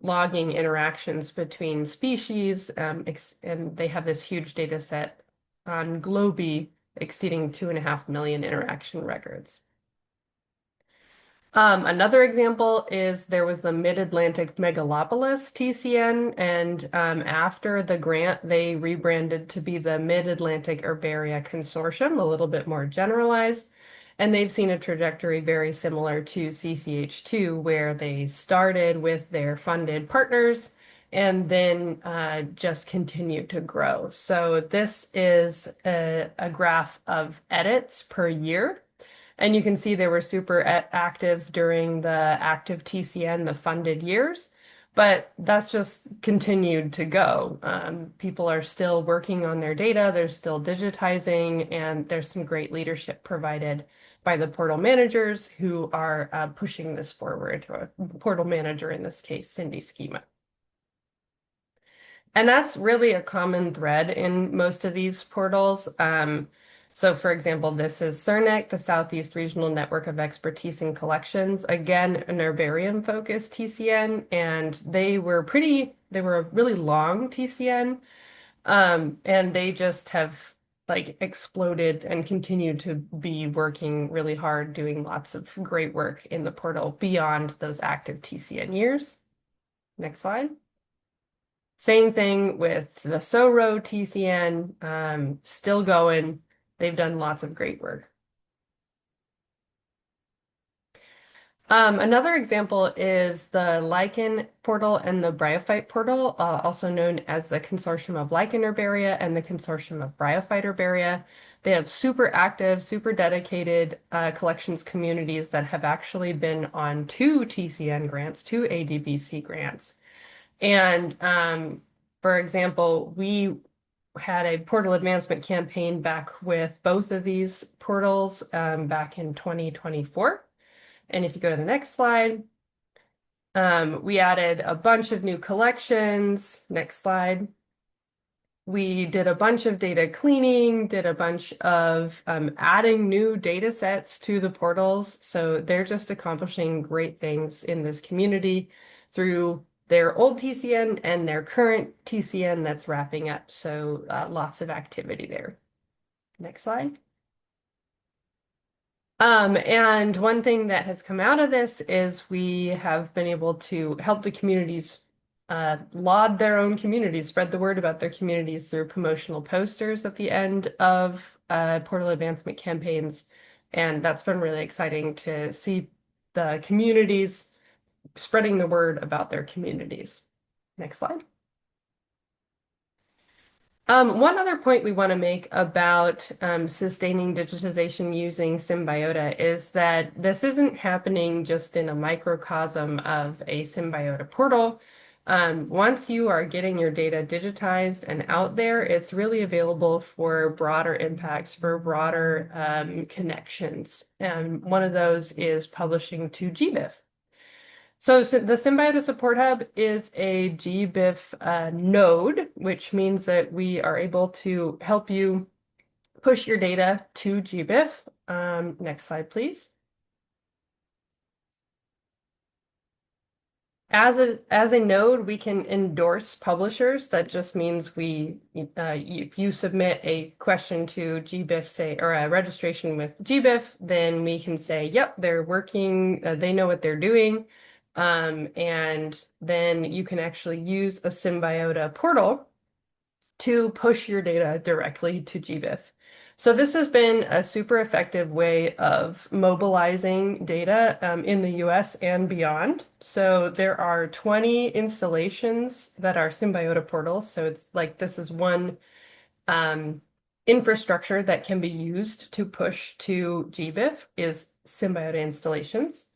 S5: logging interactions between species. And they have this huge data set on Globi exceeding 2.5 million interaction records. Another example is there was the Mid-Atlantic Megalopolis TCN, and after the grant, they rebranded to be the Mid-Atlantic Herbaria Consortium, a little bit more generalized. And they've seen a trajectory very similar to CCH2, where they started with their funded partners and then just continued to grow. So this is a graph of edits per year. And you can see they were super active during the active TCN, the funded years, but that's just continued to go. People are still working on their data, they're still digitizing, and there's some great leadership provided by the portal managers who are pushing this forward, or portal manager in this case, Cindy Schema. And that's really a common thread in most of these portals. So for example, this is CERNEC, the Southeast Regional Network of Expertise in Collections, again, an herbarium-focused TCN, and they were a really long TCN, and they just have like exploded and continue to be working really hard, doing lots of great work in the portal beyond those active TCN years. Next slide. Same thing with the SORO TCN, still going. They've done lots of great work. Another example is the lichen portal and the bryophyte portal, also known as the Consortium of Lichen Herbaria and the Consortium of Bryophyte Herbaria. They have super active, super dedicated collections communities that have actually been on 2 TCN grants, 2 ADBC grants. And for example, we had a portal advancement campaign back with both of these portals back in 2024. And if you go to the next slide, we added a bunch of new collections. Next slide. We did a bunch of data cleaning, did a bunch of adding new data sets to the portals. So they're just accomplishing great things in this community through their old TCN and their current TCN that's wrapping up. So lots of activity there. Next slide. And one thing that has come out of this is we have been able to help the communities laud their own communities, spread the word about their communities through promotional posters at the end of portal advancement campaigns. And that's been really exciting to see the communities spreading the word about their communities. Next slide. One other point we want to make about sustaining digitization using Symbiota is that this isn't happening just in a microcosm of a Symbiota portal. Once you are getting your data digitized and out there, it's really available for broader impacts, for broader connections. And one of those is publishing to GBIF. So the Symbiota Support Hub is a GBIF node, which means that we are able to help you push your data to GBIF. Next slide, please. As a node, we can endorse publishers. That just means if you submit a question to GBIF, say, or a registration with GBIF, then we can say, yep, they're working, they know what they're doing. And then you can actually use a Symbiota portal to push your data directly to GBIF. So this has been a super effective way of mobilizing data in the US and beyond. So there are 20 installations that are Symbiota portals. So it's like this is one infrastructure that can be used to push to GBIF is Symbiota installations.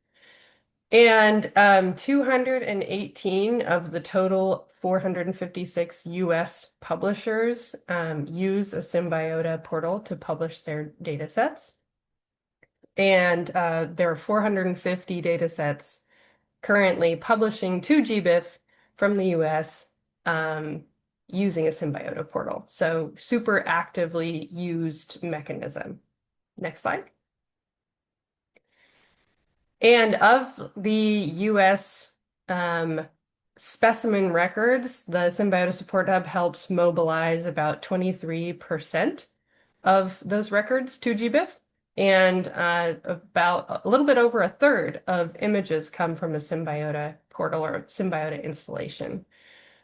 S5: And 218 of the total 456 US publishers use a Symbiota portal to publish their data sets. And there are 450 data sets currently publishing to GBIF from the US using a Symbiota portal. So super actively used mechanism. Next slide. And of the US specimen records, the Symbiota Support Hub helps mobilize about 23% of those records to GBIF, and about a little bit over a third of images come from a Symbiota portal or Symbiota installation.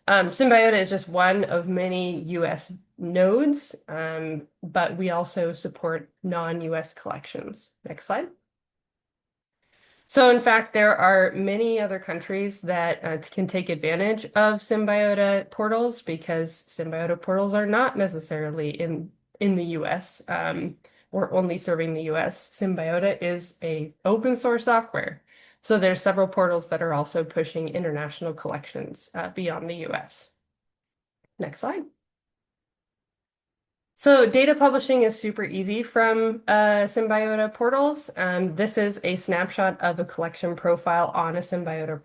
S5: Symbiota is just one of many US nodes, but we also support non-US collections. Next slide. So in fact, there are many other countries that can take advantage of Symbiota portals because Symbiota portals are not necessarily in the US or only serving the US. Symbiota is a open source software. So there's several portals that are also pushing international collections beyond the US. Next slide. So data publishing is super easy from Symbiota portals. This is a snapshot of a collection profile on a Symbiota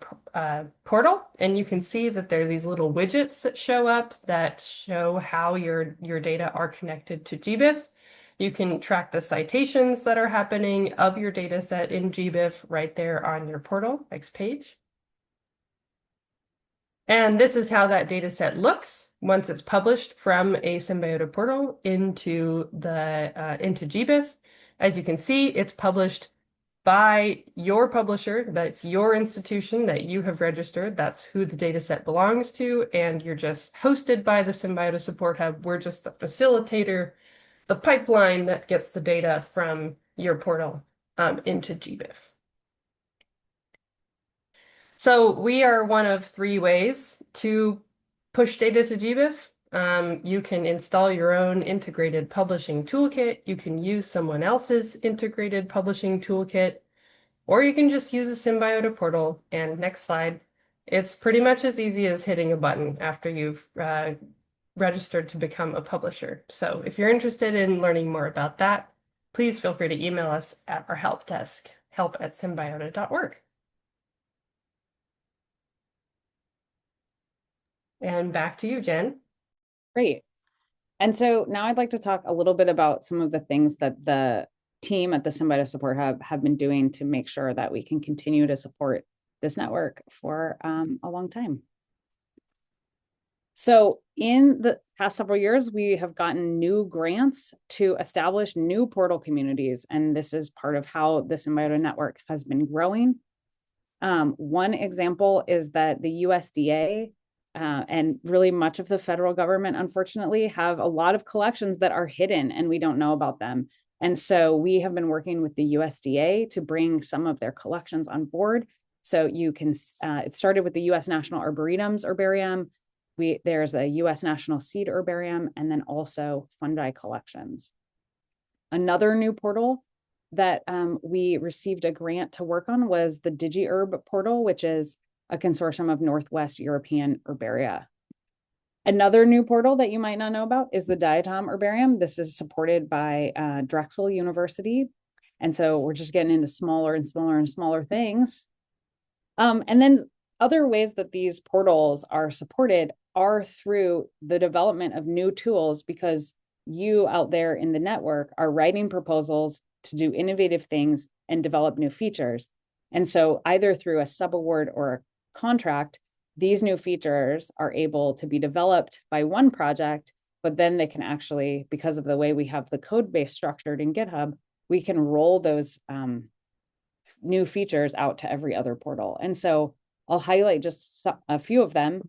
S5: portal. And you can see that there are these little widgets that show up that show how your data are connected to GBIF. You can track the citations that are happening of your data set in GBIF right there on your portal. Next page. And this is how that data set looks once it's published from a Symbiota portal into GBIF. As you can see, it's published by your publisher. That's your institution that you have registered. That's who the data set belongs to. And you're just hosted by the Symbiota Support Hub. We're just the facilitator, the pipeline that gets the data from your portal into GBIF. So we are one of 3 ways to push data to GBIF. You can install your own integrated publishing toolkit. You can use someone else's integrated publishing toolkit, or you can just use a Symbiota portal. And next slide, it's pretty much as easy as hitting a button after you've registered to become a publisher. So if you're interested in learning more about that, please feel free to email us at our help desk, help@symbiota.org. And back to you, Jen.
S2: Great. And so now I'd like to talk a little bit about some of the things that the team at the Symbiota Support Hub have been doing to make sure that we can continue to support this network for a long time. So in the past several years, we have gotten new grants to establish new portal communities. And this is part of how the Symbiota network has been growing. One example is that the USDA and really much of the federal government, unfortunately, have a lot of collections that are hidden and we don't know about them. And so we have been working with the USDA to bring some of their collections on board. So you can, it started with the US National Arboretum's herbarium. There's a US National Seed Herbarium, and then also fungi collections. Another new portal that we received a grant to work on was the DigiHerb portal, which is a consortium of Northwest European herbaria. Another new portal that you might not know about is the Diatom Herbarium. This is supported by Drexel University. And so we're just getting into smaller and smaller and smaller things. And then other ways that these portals are supported are through the development of new tools, because you out there in the network are writing proposals to do innovative things and develop new features. And so either through a subaward or a contract, these new features are able to be developed by one project, but then they can actually, because of the way we have the code base structured in GitHub, we can roll those new features out to every other portal. And so I'll highlight just a few of them.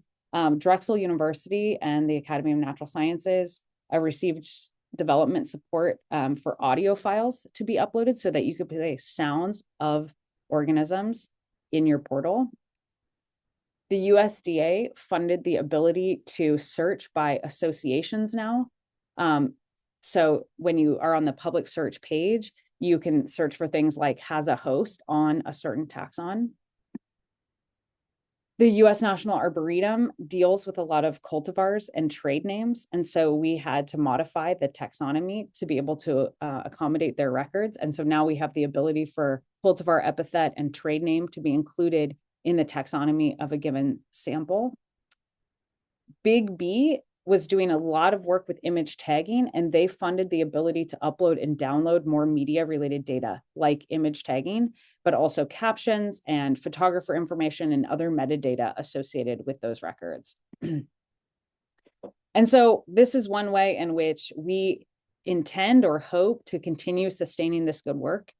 S2: Drexel University and the Academy of Natural Sciences received development support for audio files to be uploaded so that you could play sounds of organisms in your portal. The USDA funded the ability to search by associations now. So when you are on the public search page, you can search for things like has a host on a certain taxon. The US National Arboretum deals with a lot of cultivars and trade names. And so we had to modify the taxonomy to be able to accommodate their records. And so now we have the ability for cultivar epithet and trade name to be included in the taxonomy of a given sample. Big B was doing a lot of work with image tagging, and they funded the ability to upload and download more media related data like image tagging, but also captions and photographer information and other metadata associated with those records. And so this is one way in which we intend or hope to continue sustaining this good work.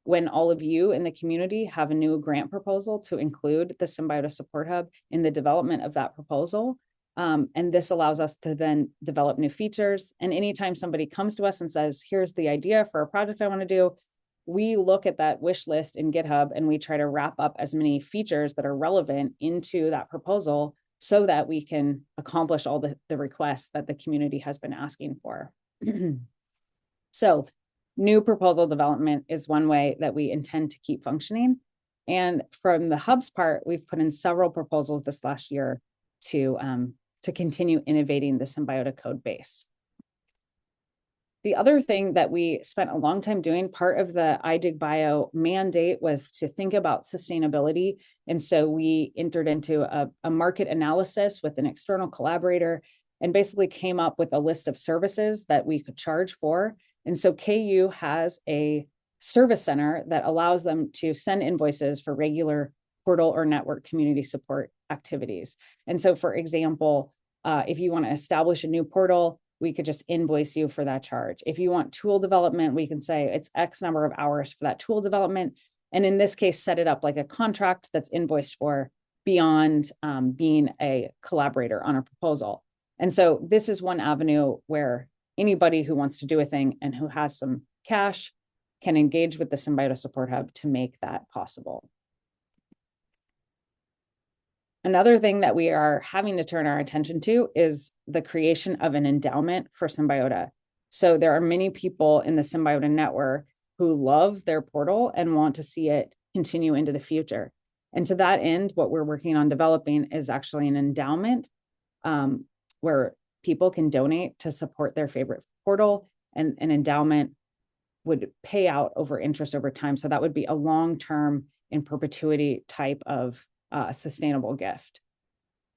S2: When all of you in the community have a new grant proposal to include the Symbiota Support Hub in the development of that proposal. And this allows us to then develop new features. And anytime somebody comes to us and says, here's the idea for a project I want to do, we look at that wish list in GitHub and we try to wrap up as many features that are relevant into that proposal so that we can accomplish all the requests that the community has been asking for. So new proposal development is one way that we intend to keep functioning. And from the Hub's part, we've put in several proposals this last year to continue innovating the Symbiota code base. The other thing that we spent a long time doing, part of the iDigBio mandate was to think about sustainability. And so we entered into a market analysis with an external collaborator and basically came up with a list of services that we could charge for. And so KU has a service center that allows them to send invoices for regular portal or network community support activities. And so, for example, if you want to establish a new portal, we could just invoice you for that charge. If you want tool development, we can say it's X number of hours for that tool development. And in this case, set it up like a contract that's invoiced for beyond being a collaborator on a proposal. And so this is one avenue where anybody who wants to do a thing and who has some cash can engage with the Symbiota Support Hub to make that possible. Another thing that we are having to turn our attention to is the creation of an endowment for Symbiota. So there are many people in the Symbiota network who love their portal and want to see it continue into the future. And to that end, what we're working on developing is actually an endowment where people can donate to support their favorite portal, and an endowment would pay out over interest over time. So that would be a long-term in perpetuity type of sustainable gift.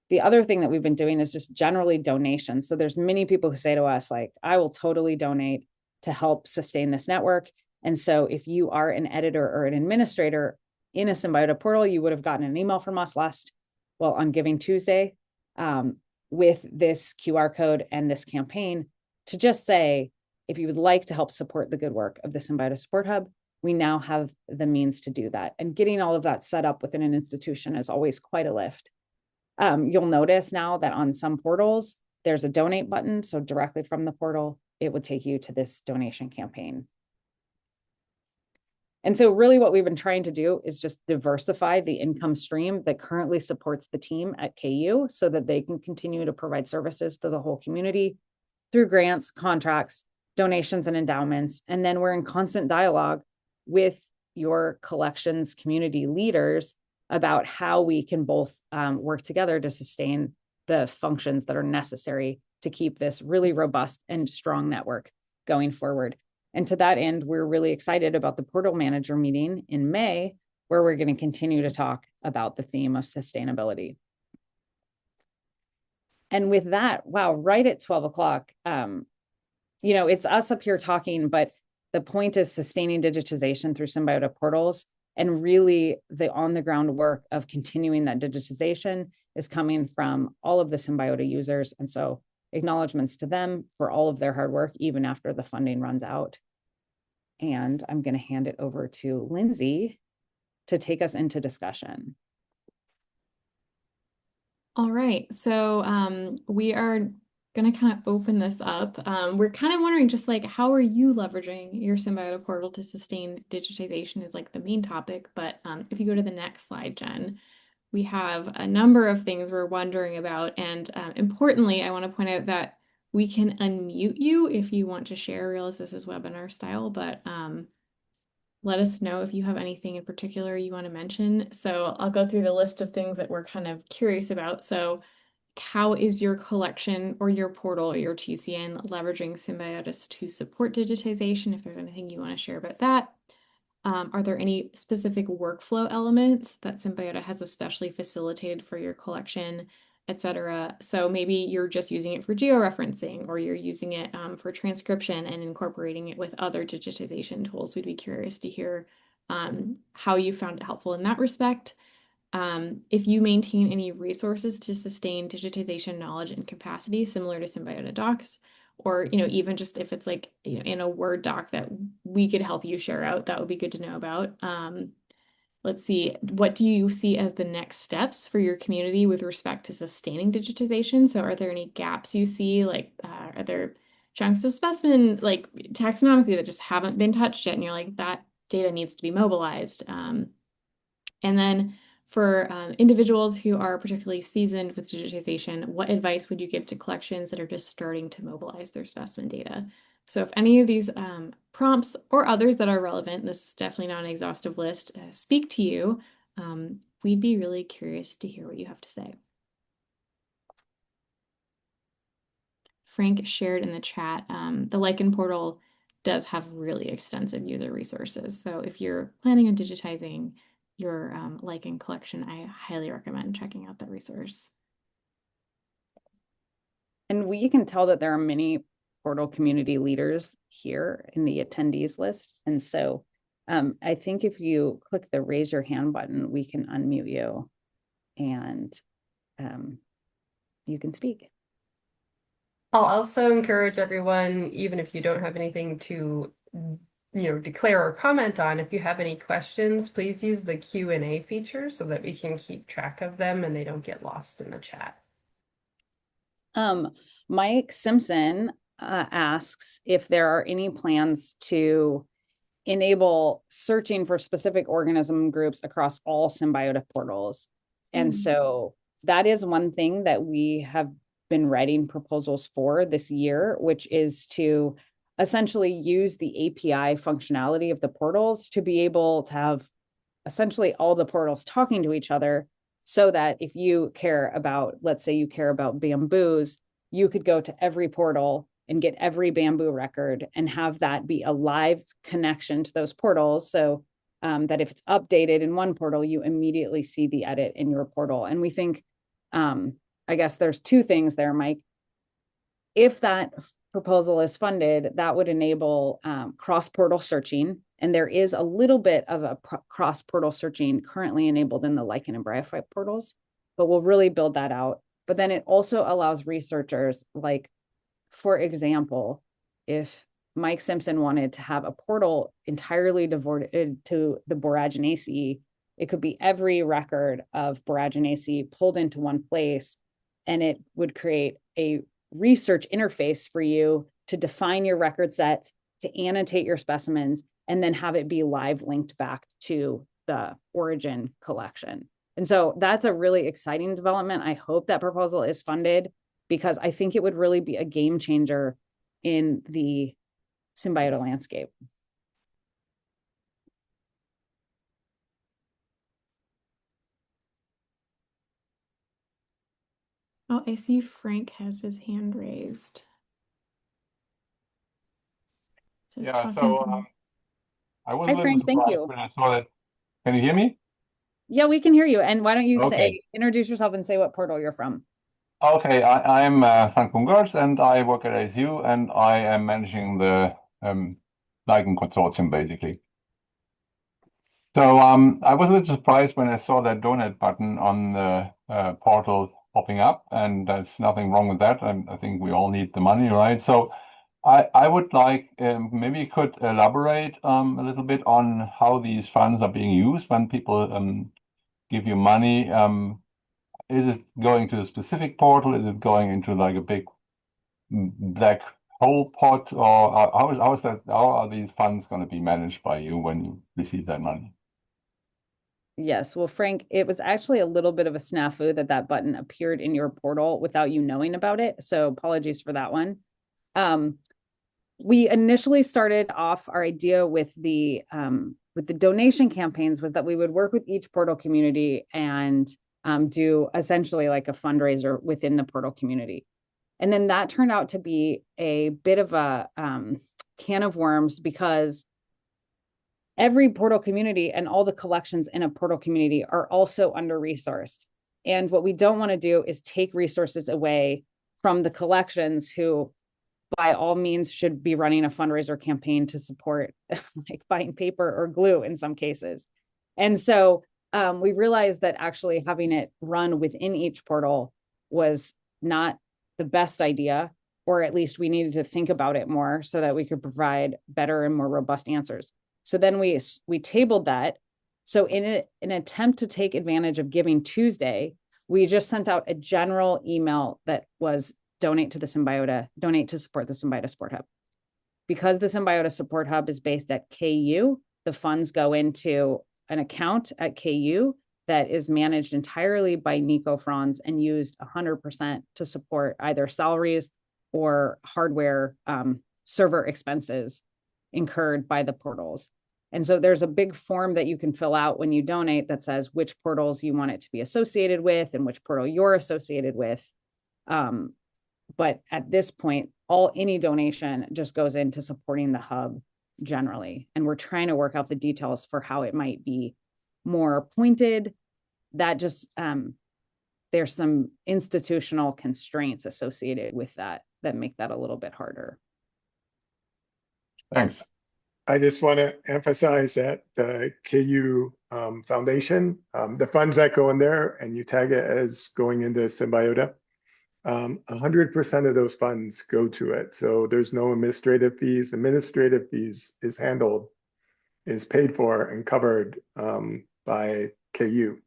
S2: The other thing that we've been doing is just generally donations. So there's many people who say to us, like, I will totally donate to help sustain this network. And so if you are an editor or an administrator in a Symbiota portal, you would have gotten an email from us on Giving Tuesday with this QR code and this campaign to just say, if you would like to help support the good work of the Symbiota Support Hub, we now have the means to do that. And getting all of that set up within an institution is always quite a lift. You'll notice now that on some portals, there's a donate button. So directly from the portal, it would take you to this donation campaign. And so really what we've been trying to do is just diversify the income stream that currently supports the team at KU so that they can continue to provide services to the whole community through grants, contracts, donations, and endowments. And then we're in constant dialogue with your collections community leaders about how we can both work together to sustain the functions that are necessary to keep this really robust and strong network going forward. And to that end, we're really excited about the portal manager meeting in May, where we're going to continue to talk about the theme of sustainability. And with that, wow, right at 12 o'clock, it's us up here talking, but the point is sustaining digitization through Symbiota portals. And really the on-the-ground work of continuing that digitization is coming from all of the Symbiota users. And so acknowledgements to them for all of their hard work, even after the funding runs out. And I'm going to hand it over to Lindsay to take us into discussion.
S4: All right, so we are going to kind of open this up. We're kind of wondering just like, how are you leveraging your Symbiota portal to sustain digitization is like the main topic. But if you go to the next slide, Jen, we have a number of things we're wondering about. And importantly, I want to point out that we can unmute you if you want to share. I realize this is webinar style, but let us know if you have anything in particular you want to mention. So I'll go through the list of things that we're kind of curious about. So how is your collection or your portal or your TCN leveraging Symbiota to support digitization? If there's anything you want to share about that. Are there any specific workflow elements that Symbiota has especially facilitated for your collection, etc.? So maybe you're just using it for georeferencing, or you're using it for transcription and incorporating it with other digitization tools. We'd be curious to hear how you found it helpful in that respect. If you maintain any resources to sustain digitization knowledge and capacity similar to Symbiota Docs, or even just if it's like in a Word doc that we could help you share out, that would be good to know about. Let's see, what do you see as the next steps for your community with respect to sustaining digitization? So are there any gaps you see, like are there chunks of specimen like taxonomically that just haven't been touched yet and you're like, that data needs to be mobilized? And then for individuals who are particularly seasoned with digitization, what advice would you give to collections that are just starting to mobilize their specimen data? So if any of these prompts or others that are relevant, this is definitely not an exhaustive list, speak to you, we'd be really curious to hear what you have to say. Frank shared in the chat, the Lichen portal does have really extensive user resources. So if you're planning on digitizing your Lichen collection, I highly recommend checking out that resource.
S2: And we can tell that there are many portal community leaders here in the attendees list. And so I think if you click the raise your hand button, we can unmute you and you can speak.
S5: I'll also encourage everyone, even if you don't have anything to declare or comment on, if you have any questions, please use the Q&A feature so that we can keep track of them and they don't get lost in the chat.
S2: Mike Simpson asks if there are any plans to enable searching for specific organism groups across all Symbiota portals. And so that is one thing that we have been writing proposals for this year, which is to essentially use the API functionality of the portals to be able to have essentially all the portals talking to each other, so that if you care about, let's say you care about bamboos, you could go to every portal and get every bamboo record and have that be a live connection to those portals. So that if it's updated in one portal, you immediately see the edit in your portal. And we think, I guess there's two things there, Mike. If that proposal is funded, that would enable cross-portal searching. And there is a little bit of a cross-portal searching currently enabled in the lichen and bryophyte portals, but we'll really build that out. But then it also allows researchers, like, for example, if Mike Simpson wanted to have a portal entirely devoted to the Boraginaceae It could be every record of boraginaceae pulled into one place, and it would create a research interface for you to define your record sets, to annotate your specimens, and then have it be live linked back to the origin collection. And so that's a really exciting development. I hope that proposal is funded because I think it would really be a game changer in the Symbiota landscape.
S4: Oh, I see Frank has his hand raised.
S6: Yeah, so I was a
S2: Hi,
S6: little
S2: Frank. Thank
S6: surprised
S2: you.
S6: when I saw that. Can you hear me?
S2: Yeah, we can hear you. And why don't you
S6: Okay.
S2: introduce yourself and say what portal you're from?
S6: Okay, I'm Frank Bungers, and I work at ASU, and I am managing the Lichen consortium, basically. So I was a little surprised when I saw that donate button on the portal popping up, and there's nothing wrong with that. I think we all need the money, right? So I would like maybe you could elaborate a little bit on how these funds are being used when people give you money. Is it going to a specific portal? Is it going into like a big black hole pot? Or how is that? How are these funds going to be managed by you when you receive that money?
S2: Yes. Well, Frank, it was actually a little bit of a snafu that button appeared in your portal without you knowing about it. So apologies for that one. We initially started off our idea with the donation campaigns was that we would work with each portal community and do essentially like a fundraiser within the portal community. And then that turned out to be a bit of a can of worms because every portal community and all the collections in a portal community are also under-resourced. And what we don't want to do is take resources away from the collections who, by all means, should be running a fundraiser campaign to support like buying paper or glue in some cases. And so we realized that actually having it run within each portal was not the best idea, or at least we needed to think about it more so that we could provide better and more robust answers. So then we tabled that. So in an attempt to take advantage of Giving Tuesday, we just sent out a general email that was donate to support the Symbiota Support Hub. Because the Symbiota Support Hub is based at KU, the funds go into an account at KU that is managed entirely by Nico Franz and used 100% to support either salaries or hardware server expenses incurred by the portals. And so there's a big form that you can fill out when you donate that says which portals you want it to be associated with and which portal you're associated with. But at this point, any donation just goes into supporting the hub generally. And we're trying to work out the details for how it might be more pointed. That just, there's some institutional constraints associated with that make that a little bit harder.
S6: Thanks.
S3: I just want to emphasize that the KU Foundation, the funds that go in there and you tag it as going into Symbiota, 100% of those funds go to it. So there's no administrative fees. Administrative fees is paid for and covered by KU.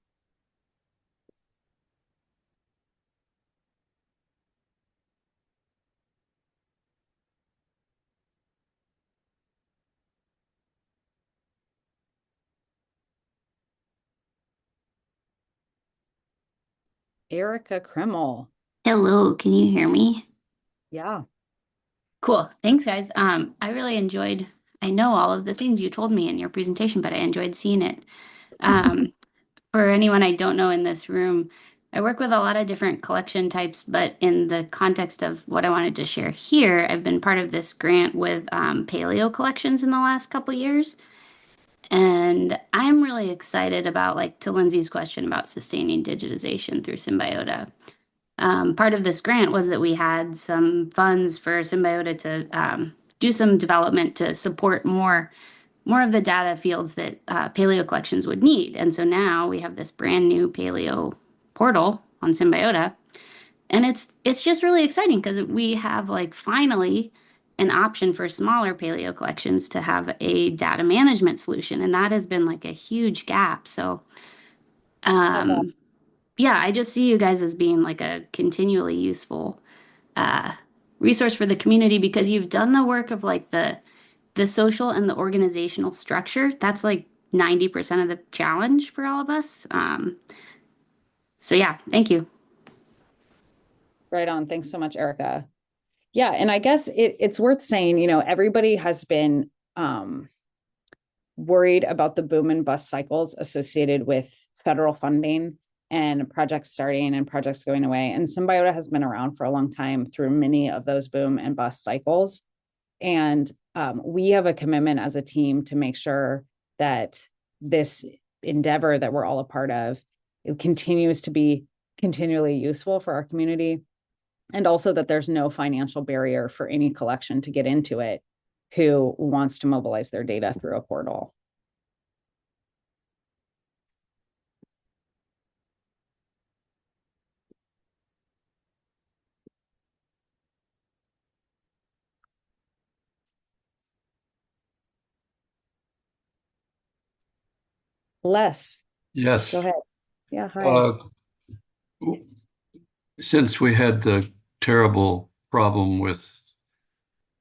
S2: Erica Krimmel.
S7: Hello, can you hear me?
S2: Yeah.
S7: Cool. Thanks, guys. I really enjoyed, I know all of the things you told me in your presentation, but I enjoyed seeing it. For anyone I don't know in this room, I work with a lot of different collection types, but in the context of what I wanted to share here, I've been part of this grant with paleo collections in the last couple years. And I'm really excited about, like, to Lindsay's question about sustaining digitization through Symbiota. Part of this grant was that we had some funds for Symbiota to do some development to support more of the data fields that paleo collections would need. And so now we have this brand new paleo portal on Symbiota. And it's just really exciting because we have, like, finally an option for smaller paleo collections to have a data management solution. And that has been like a huge gap. So, yeah, I just see you guys as being like a continually useful uh, resource for the community because you've done the work of like the social and the organizational structure. That's like 90% of the challenge for all of us. So yeah, thank you.
S2: Right on. Thanks so much, Erica. Yeah, and I guess it's worth saying, everybody has been worried about the boom and bust cycles associated with federal funding and projects starting and projects going away. And Symbiota has been around for a long time through many of those boom and bust cycles. And we have a commitment as a team to make sure that this endeavor that we're all a part of, it continues to be continually useful for our community. And also that there's no financial barrier for any collection to get into it who wants to mobilize their data through a portal. Les.
S8: Yes.
S2: Go ahead. Yeah, hi.
S8: Since we had the terrible problem with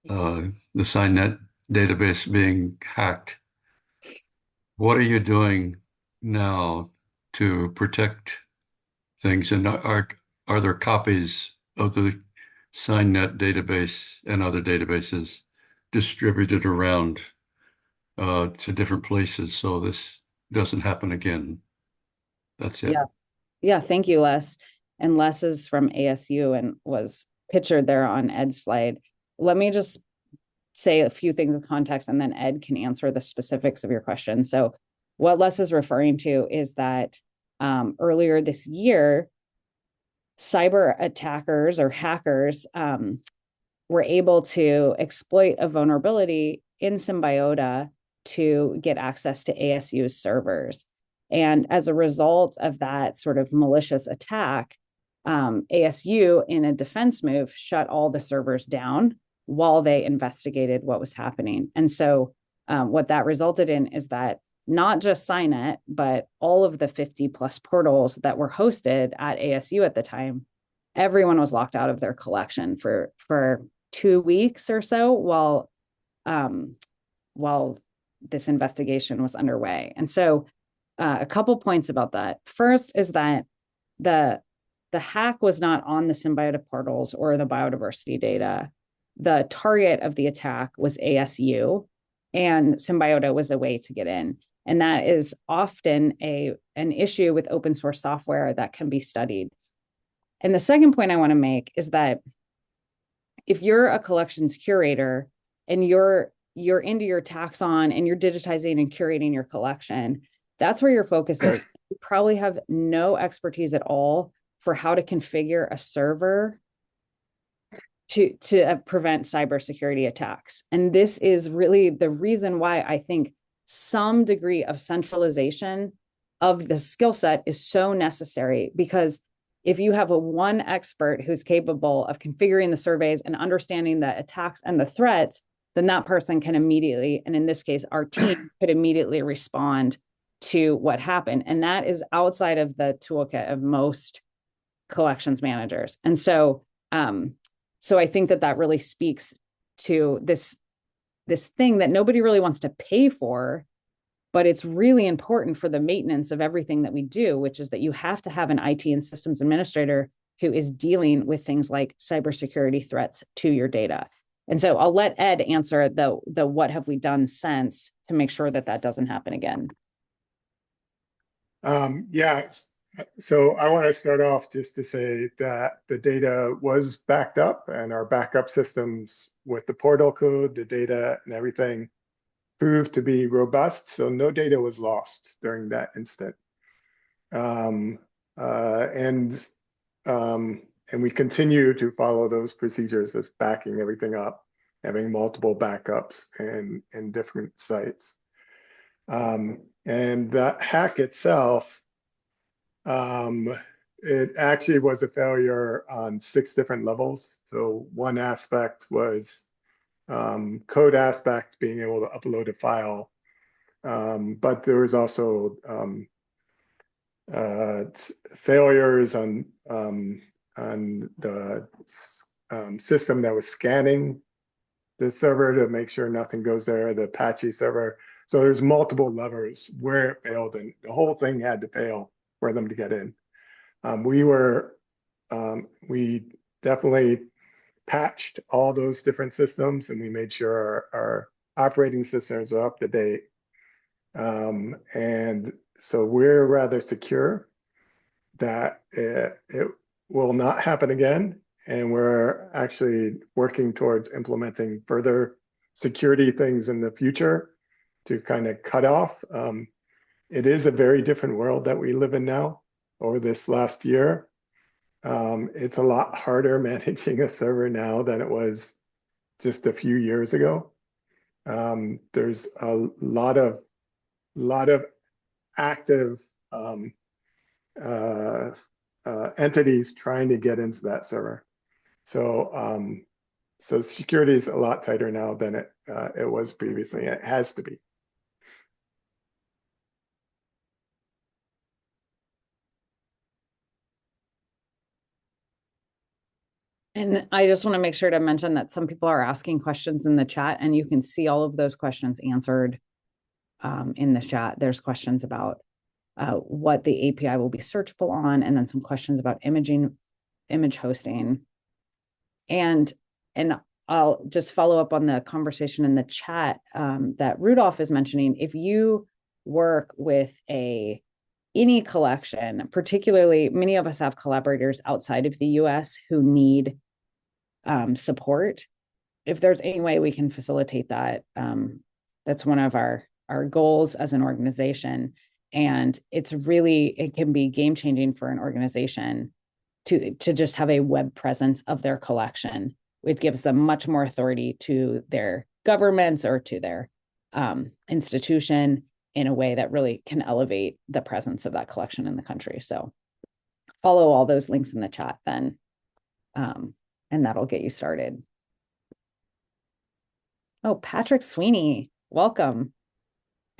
S8: the SciNet database being hacked, what are you doing now to protect things? And are there copies of the SciNet database and other databases distributed around to different places so this doesn't happen again? That's it.
S2: Yeah, thank you, Les. And Les is from ASU and was pictured there on Ed's slide. Let me just say a few things of context, and then Ed can answer the specifics of your question. So what Les is referring to is that earlier this year, cyber attackers or hackers were able to exploit a vulnerability in Symbiota to get access to ASU's servers. And as a result of that sort of malicious attack, ASU, in a defense move, shut all the servers down while they investigated what was happening. And so what that resulted in is that not just SciNet, but all of the 50 plus portals that were hosted at ASU at the time, everyone was locked out of their collection for 2 weeks or so while this investigation was underway. And so a couple points about that. First is that the hack was not on the Symbiota portals or the biodiversity data. The target of the attack was ASU, and Symbiota was a way to get in. And that is often an issue with open source software that can be studied. And the second point I want to make is that if you're a collections curator and you're into your taxon and you're digitizing and curating your collection, that's where your focus is. You probably have no expertise at all for how to configure a server to prevent cybersecurity attacks. And this is really the reason why I think some degree of centralization of the skill set is so necessary, because if you have one expert who's capable of configuring the surveys and understanding the attacks and the threats, then that person can immediately, and in this case, our team could immediately respond to what happened. And that is outside of the toolkit of most collections managers. And so I think that really speaks to this thing that nobody really wants to pay for, but it's really important for the maintenance of everything that we do, which is that you have to have an IT and systems administrator who is dealing with things like cybersecurity threats to your data. And so I'll let Ed answer the what have we done since to make sure that doesn't happen again.
S3: Yeah, so I want to start off just to say that the data was backed up, and our backup systems with the portal code, the data and everything proved to be robust. So no data was lost during that instant. And we continue to follow those procedures as backing everything up, having multiple backups in different sites. And that hack itself, it actually was a failure on 6 different levels. So one aspect was code aspect, being able to upload a file. But there was also failures on the system that was scanning the server to make sure nothing goes there, the Apache server. So there's multiple levers where it failed, and the whole thing had to fail for them to get in. We definitely patched all those different systems, and we made sure our operating systems are up to date. And so we're rather secure that it will not happen again. And we're actually working towards implementing further security things in the future to kind of cut off. It is a very different world that we live in now over this last year. It's a lot harder managing a server now than it was just a few years ago. There's a lot of active entities trying to get into that server. So so security is a lot tighter now than it was previously. It has to be.
S2: And I just want to make sure to mention that some people are asking questions in the chat, and you can see all of those questions answered in the chat. There's questions about what the API will be searchable on, and then some questions about image hosting. And I'll just follow up on the conversation in the chat that Rudolph is mentioning. If you work with any collection, particularly many of us have collaborators outside of the US who need support. If there's any way we can facilitate that, that's one of our goals as an organization. And it can be game-changing for an organization to just have a web presence of their collection. It gives them much more authority to their governments or to their institution in a way that really can elevate the presence of that collection in the country. So follow all those links in the chat then, and that'll get you started. Oh, Patrick Sweeney, welcome.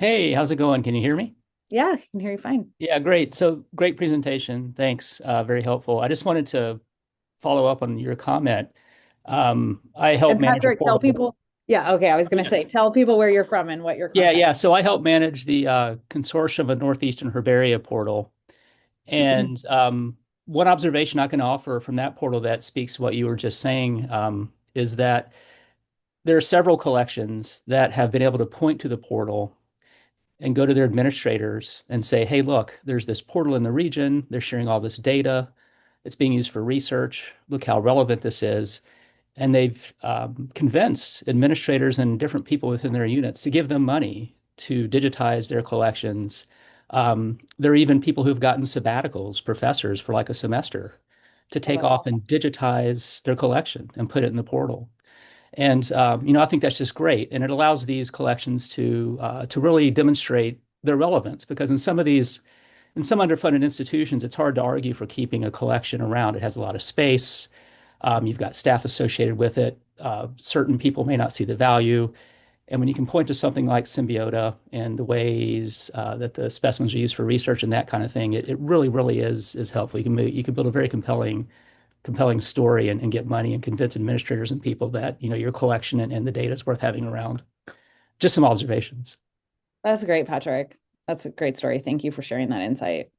S9: Hey, how's it going? Can you hear me?
S2: Yeah, I can hear you fine.
S9: Yeah, great. So great presentation. Thanks. Very helpful. I just wanted to follow up on your comment. I help manage
S2: Patrick, tell people. Yeah, okay. I was going to say, tell people where you're from and what your contact.
S9: Yeah. So I help manage the consortium of Northeastern Herbaria portal. And one observation I can offer from that portal that speaks to what you were just saying is that there are several collections that have been able to point to the portal and go to their administrators and say, hey, look, there's this portal in the region. They're sharing all this data. It's being used for research. Look how relevant this is. And they've convinced administrators and different people within their units to give them money to digitize their collections. There are even people who've gotten sabbaticals, professors, for like a semester to take off and digitize their collection and put it in the portal. And I think that's just great, and it allows these collections to really demonstrate their relevance. Because in some underfunded institutions, it's hard to argue for keeping a collection around. It has a lot of space. You've got staff associated with it. Certain people may not see the value. And when you can point to something like Symbiota and the ways that the specimens are used for research and that kind of thing, it really, really is helpful. You can build a very compelling story and get money and convince administrators and people that your collection and the data is worth having around. Just some observations.
S2: That's great, Patrick. That's a great story. Thank you for sharing that insight.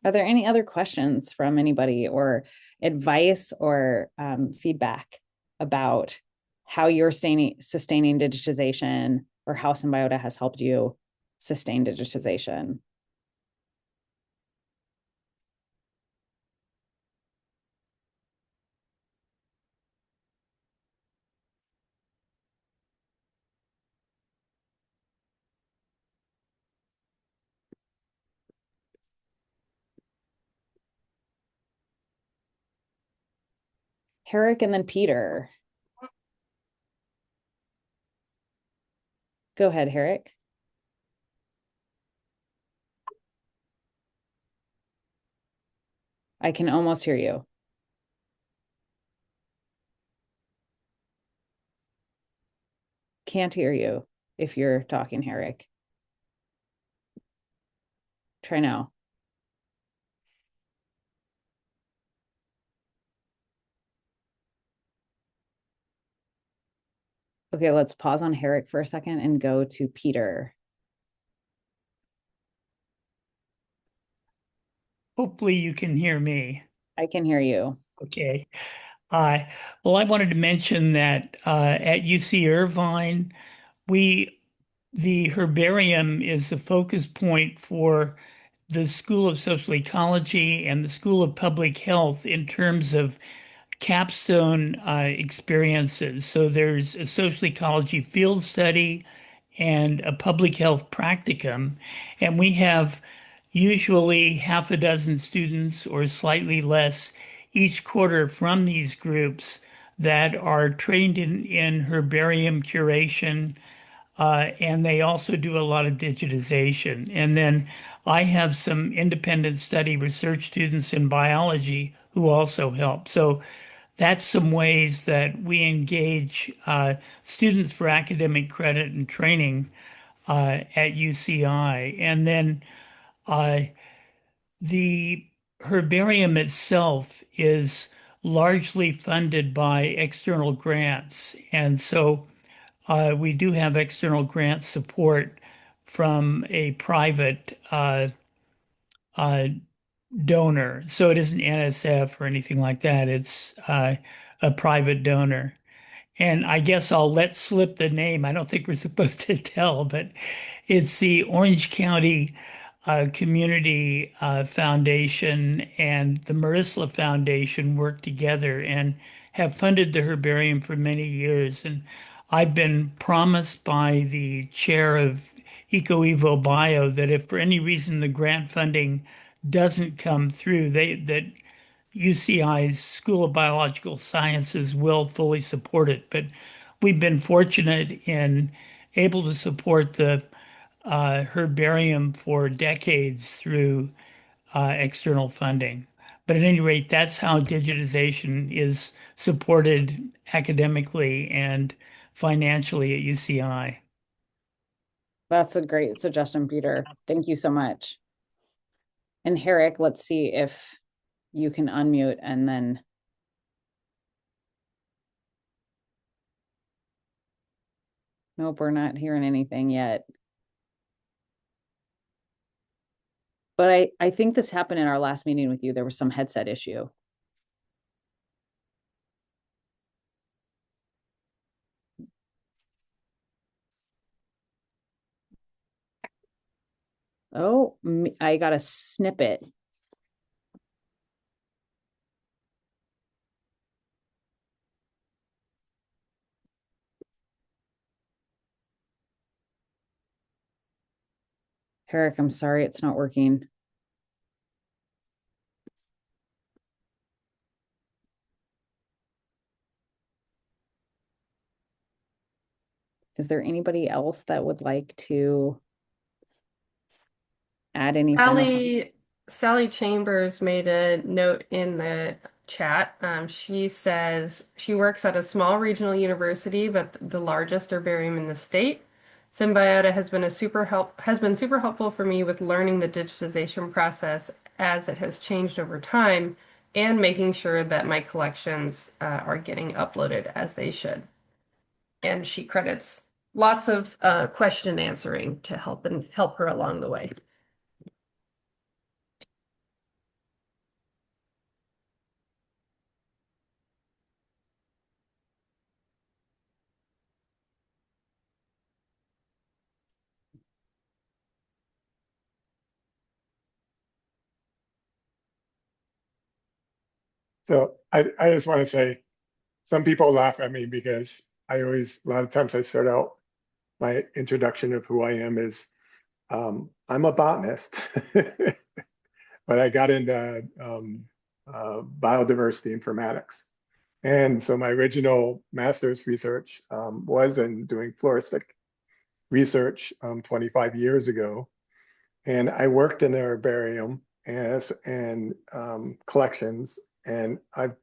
S2: Are there any other questions from anybody, or advice or feedback about how you're sustaining digitization, or how Symbiota has helped you sustain digitization? Herrick and then Peter. Go ahead, Herrick. I can almost hear you. Can't hear you if you're talking, Herrick. Try now. Okay, let's pause on Herrick for a second and go to Peter.
S10: Hopefully you can hear me.
S2: I can hear you.
S10: Okay. Well, I wanted to mention that at UC Irvine, the herbarium is a focus point for the School of Social Ecology and the School of Public Health in terms of capstone experiences. So there's a social ecology field study and a public health practicum. And we have usually half a dozen students or slightly less each quarter from these groups that are trained in herbarium curation. And they also do a lot of digitization. And then I have some independent study research students in biology who also help. So that's some ways that we engage students for academic credit and training at UCI. And then the herbarium itself is largely funded by external grants. And so we do have external grant support from a private donor. So it isn't NSF or anything like that. It's a private donor. And I guess I'll let slip the name. I don't think we're supposed to tell, but it's the Orange County Community Foundation and the Marisla Foundation work together and have funded the herbarium for many years. And I've been promised by the chair of EcoEvo Bio that if for any reason the grant funding doesn't come through, that UCI's School of Biological Sciences will fully support it. But we've been fortunate in able to support the herbarium for decades through external funding. But at any rate, that's how digitization is supported academically and financially at UCI.
S2: That's a great suggestion, Peter. Thank you so much. And Herrick, let's see if you can unmute and then. Nope, we're not hearing anything yet. But I think this happened in our last meeting with you. There was some headset issue. Oh, I got a snippet. Herrick, I'm sorry, it's not working. Is there anybody else that would like to add any
S5: Sally Chambers made a note in the chat. She says she works at a small regional university, but the largest herbarium in the state. Symbiota has been super helpful for me with learning the digitization process as it has changed over time and making sure that my collections are getting uploaded as they should. And she credits lots of question answering to help her along the way.
S3: So I just want to say, some people laugh at me because a lot of times I start out my introduction of who I am is, I'm a botanist, but I got into biodiversity informatics. And so my original master's research was in doing floristic research 25 years ago. And I worked in the herbarium and collections, and I've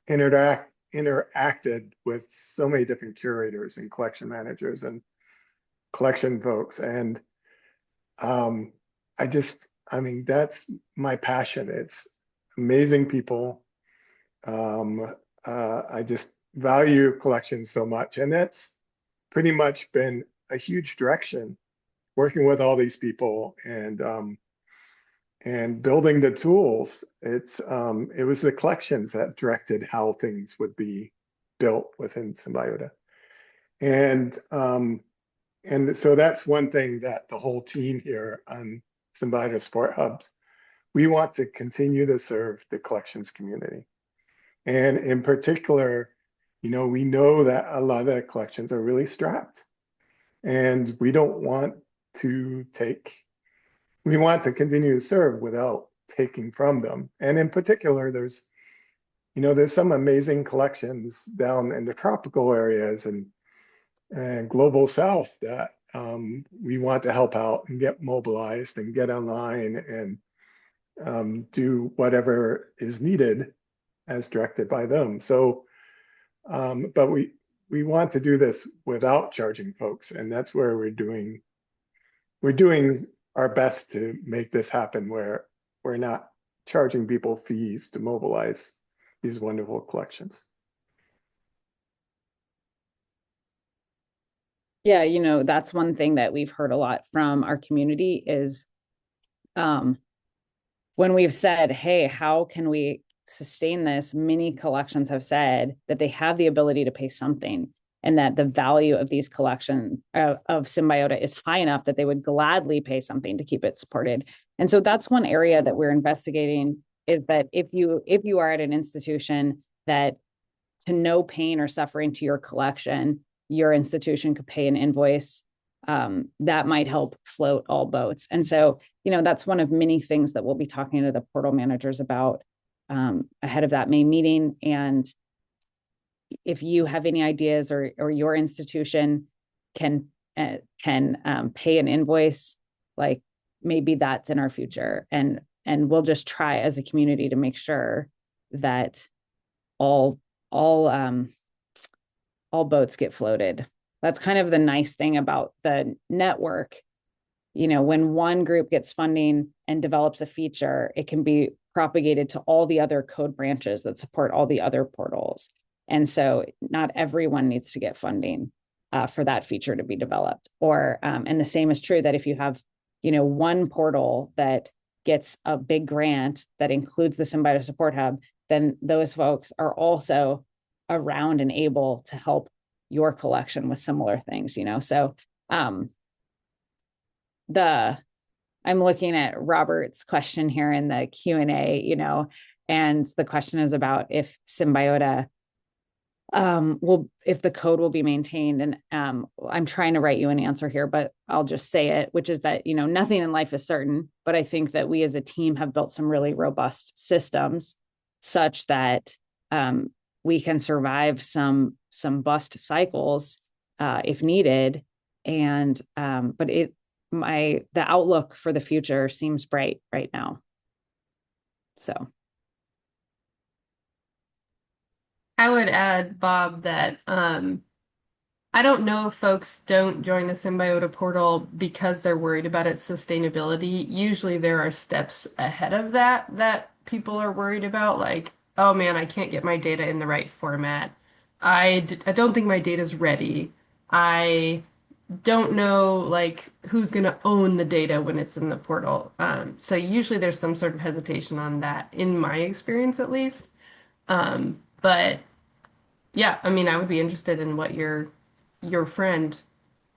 S3: interacted with so many different curators and collection managers and collection folks, and I mean, that's my passion. It's amazing people. I just value collections so much, and that's pretty much been a huge direction, working with all these people and building the tools. It was the collections that directed how things would be built within Symbiota, and so that's one thing that the whole team here on Symbiota Support Hubs, we want to continue to serve the collections community. And in particular, we know that a lot of the collections are really strapped, and we don't want to we want to continue to serve without taking from them. And in particular, there's some amazing collections down in the tropical areas and global south that we want to help out and get mobilized and get online and do whatever is needed as directed by them. So, but we want to do this without charging folks, and that's where we're doing our best to make this happen, where we're not charging people fees to mobilize these wonderful collections.
S2: Yeah, that's one thing that we've heard a lot from our community is when we've said, hey, how can we sustain this? Many collections have said that they have the ability to pay something, and that the value of these collections of Symbiota is high enough that they would gladly pay something to keep it supported. And so that's one area that we're investigating, is that if you are at an institution that, to no pain or suffering to your collection, your institution could pay an invoice, that might help float all boats. And so, that's one of many things that we'll be talking to the portal managers about ahead of that May meeting. And if you have any ideas, or your institution can pay an invoice, like maybe that's in our future, and we'll just try as a community to make sure that all boats get floated. That's kind of the nice thing about the network. When one group gets funding and develops a feature, it can be propagated to all the other code branches that support all the other portals. And so not everyone needs to get funding for that feature to be developed. And the same is true that if you have, one portal that gets a big grant that includes the Symbiota Support Hub, then those folks are also around and able to help your collection with similar things, So I'm looking at Robert's question here in the Q&A, and the question is about if Symbiota if the code will be maintained. And I'm trying to write you an answer here, but I'll just say it, which is that, nothing in life is certain, but I think that we as a team have built some really robust systems such that we can survive some bust cycles if needed. And but the outlook for the future seems bright right now. So
S5: I would add, Bob, that I don't know if folks don't join the Symbiota portal because they're worried about its sustainability. Usually there are steps ahead of that people are worried about, like, oh man, I can't get my data in the right format. I don't think my data's ready. I don't know, like, who's going to own the data when it's in the portal. So usually there's some sort of hesitation on that, in my experience at least. But yeah, I mean, I would be interested in what your friend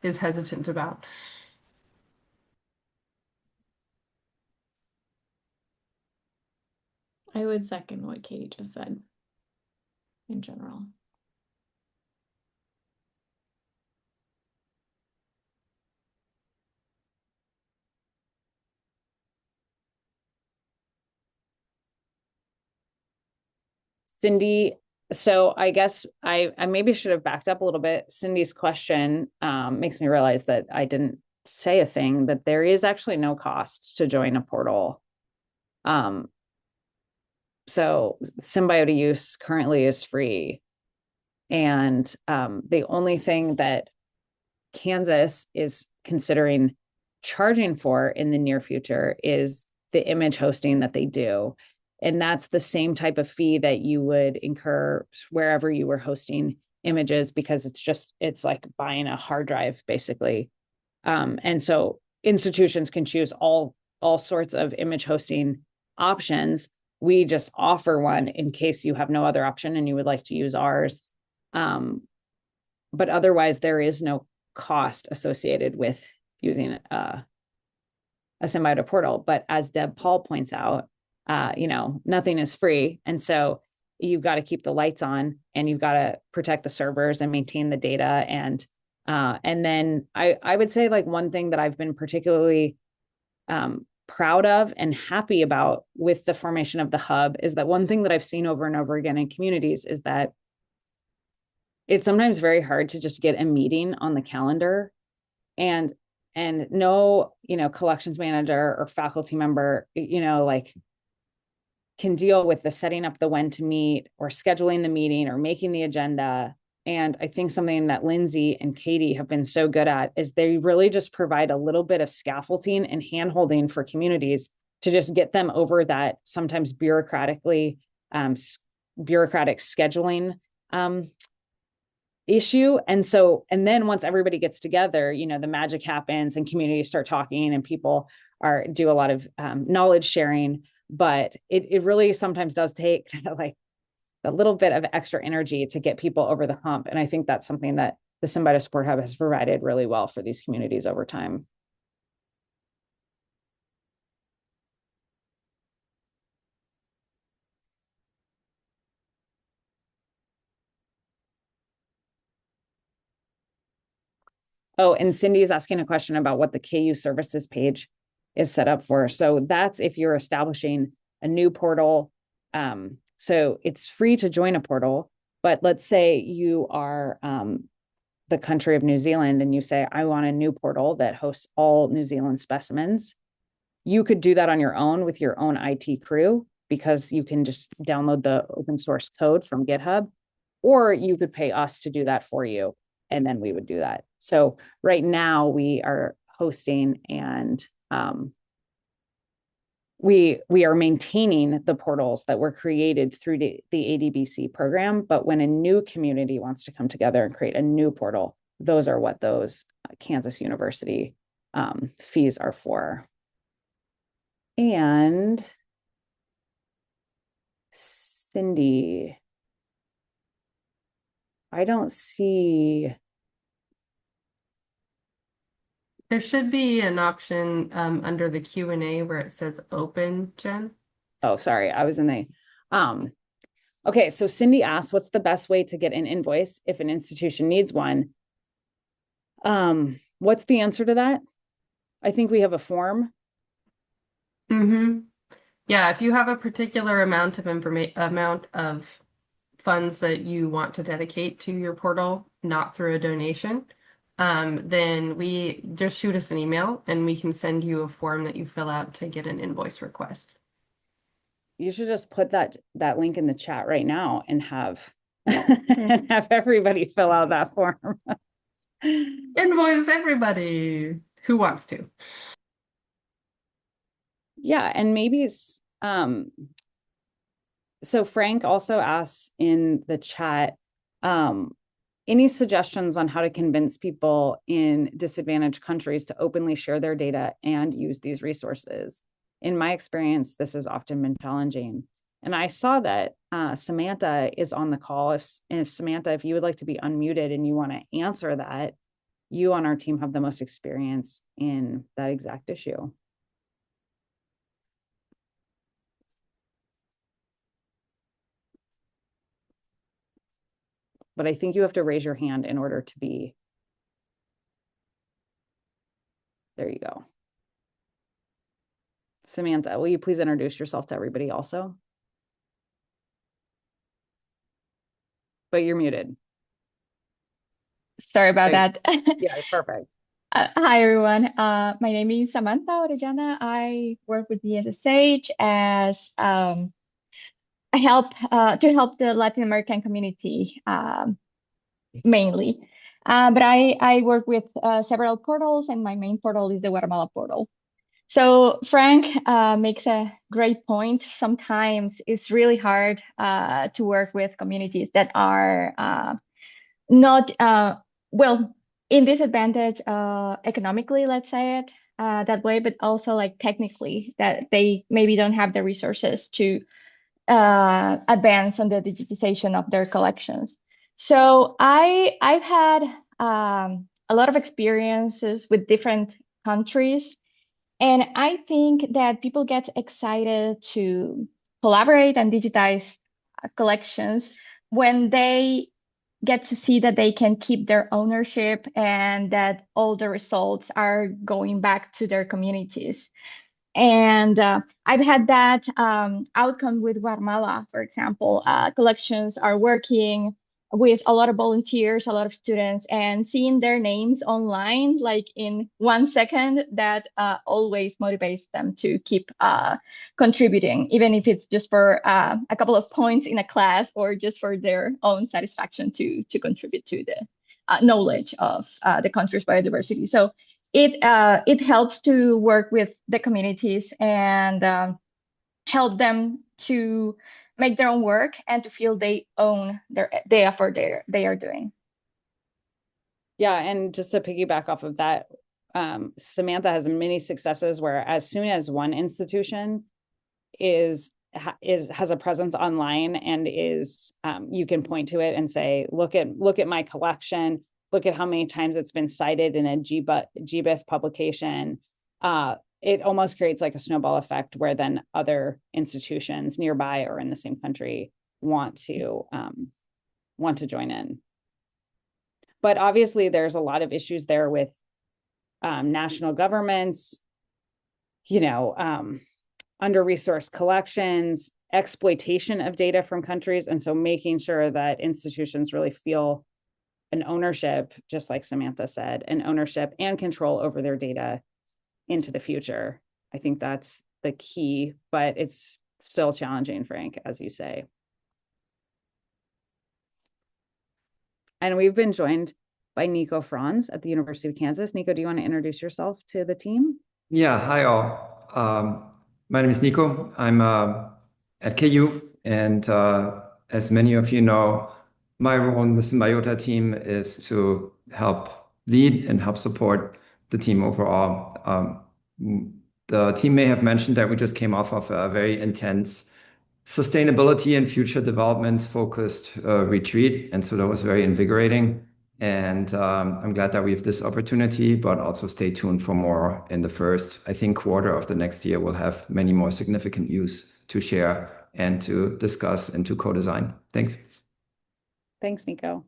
S5: is hesitant about.
S4: I would second what Katie just said in general.
S2: Cindy, so I guess I maybe should have backed up a little bit. Cindy's question makes me realize that I didn't say a thing, that there is actually no cost to join a portal. So Symbiota use currently is free. And the only thing that Kansas is considering charging for in the near future is the image hosting that they do. And that's the same type of fee that you would incur wherever you were hosting images, because it's like buying a hard drive, basically. And so institutions can choose all sorts of image hosting options. We just offer one in case you have no other option and you would like to use ours. But otherwise, there is no cost associated with using a Symbiota portal. But as Deb Paul points out, nothing is free. And so you've got to keep the lights on, and you've got to protect the servers and maintain the data. And then I would say, like, one thing that I've been particularly proud of and happy about with the formation of the hub is that one thing that I've seen over and over again in communities is that it's sometimes very hard to just get a meeting on the calendar, and no, collections manager or faculty member, can deal with the setting up the when to meet or scheduling the meeting or making the agenda. And I think something that Lindsay and Katie have been so good at is they really just provide a little bit of scaffolding and handholding for communities to just get them over that sometimes bureaucratic scheduling issue. And then once everybody gets together, the magic happens and communities start talking and people do a lot of knowledge sharing. But it really sometimes does take kind of like a little bit of extra energy to get people over the hump. And I think that's something that the Symbiota Support Hub has provided really well for these communities over time. Oh, and Cindy is asking a question about what the KU services page is set up for. So that's if you're establishing a new portal. So it's free to join a portal, but let's say you are the country of New Zealand and you say, I want a new portal that hosts all New Zealand specimens. You could do that on your own with your own IT crew, because you can just download the open source code from GitHub, or you could pay us to do that for you, and then we would do that. So right now we are hosting and we are maintaining the portals that were created through the ADBC program. But when a new community wants to come together and create a new portal, those are what those Kansas University fees are for. And Cindy, I don't see.
S5: There should be an option under the Q&A where it says open, Jen.
S2: Oh, sorry, I was in the. Okay, so Cindy asked, what's the best way to get an invoice if an institution needs one? What's the answer to that? I think we have a form.
S5: Yeah, if you have a particular amount of funds that you want to dedicate to your portal, not through a donation, then we just shoot us an email and we can send you a form that you fill out to get an invoice request.
S2: You should just put that link in the chat right now and have and have everybody fill out that form.
S5: Invoice everybody who wants to.
S2: Yeah, and maybe so Frank also asks in the chat, any suggestions on how to convince people in disadvantaged countries to openly share their data and use these resources? In my experience, this has often been challenging. And I saw that Samantha is on the call. If Samantha, if you would like to be unmuted and you want to answer that, you on our team have the most experience in that exact issue. But I think you have to raise your hand in order to be. There you go. Samantha, will you please introduce yourself to everybody also? But you're muted.
S11: Sorry about that.
S2: Yeah, perfect.
S11: Hi everyone. My name is Samantha Orellana. I work with the SSH as I help to help the Latin American community mainly. But I work with several portals, and my main portal is the Guatemala portal. So Frank makes a great point. Sometimes it's really hard to work with communities that are not well in disadvantage economically, let's say it that way, but also like technically that they maybe don't have the resources to advance on the digitization of their collections. So I've had a lot of experiences with different countries, and I think that people get excited to collaborate and digitize collections when they get to see that they can keep their ownership and that all the results are going back to their communities. And I've had that outcome with Guatemala, for example. Collections are working with a lot of volunteers, a lot of students, and seeing their names online, like in 1 second, that always motivates them to keep contributing, even if it's just for a couple of points in a class or just for their own satisfaction to contribute to the knowledge of the country's biodiversity. So it helps to work with the communities and help them to make their own work and to feel they own the effort they are doing.
S2: Yeah, and just to piggyback off of that, Samantha has many successes where as soon as one institution has a presence online and is you can point to it and say, look at my collection, look at how many times it's been cited in a GBIF publication. It almost creates like a snowball effect where then other institutions nearby or in the same country want to join in. But obviously there's a lot of issues there with national governments, under-resourced collections, exploitation of data from countries. And so making sure that institutions really feel an ownership, just like Samantha said, an ownership and control over their data into the future. I think that's the key, but it's still challenging, Frank, as you say. And we've been joined by Nico Franz at the University of Kansas. Nico, do you want to introduce yourself to the team?
S12: Yeah, hi all. My name is Nico. I'm at KU, and as many of you know, my role in the Symbiota team is to help lead and help support the team overall. The team may have mentioned that we just came off of a very intense sustainability and future development focused retreat, and so that was very invigorating. And I'm glad that we have this opportunity, but also stay tuned for more in the first, I think, quarter of the next year. We'll have many more significant news to share and to discuss and to co-design. Thanks.
S2: Thanks, Nico.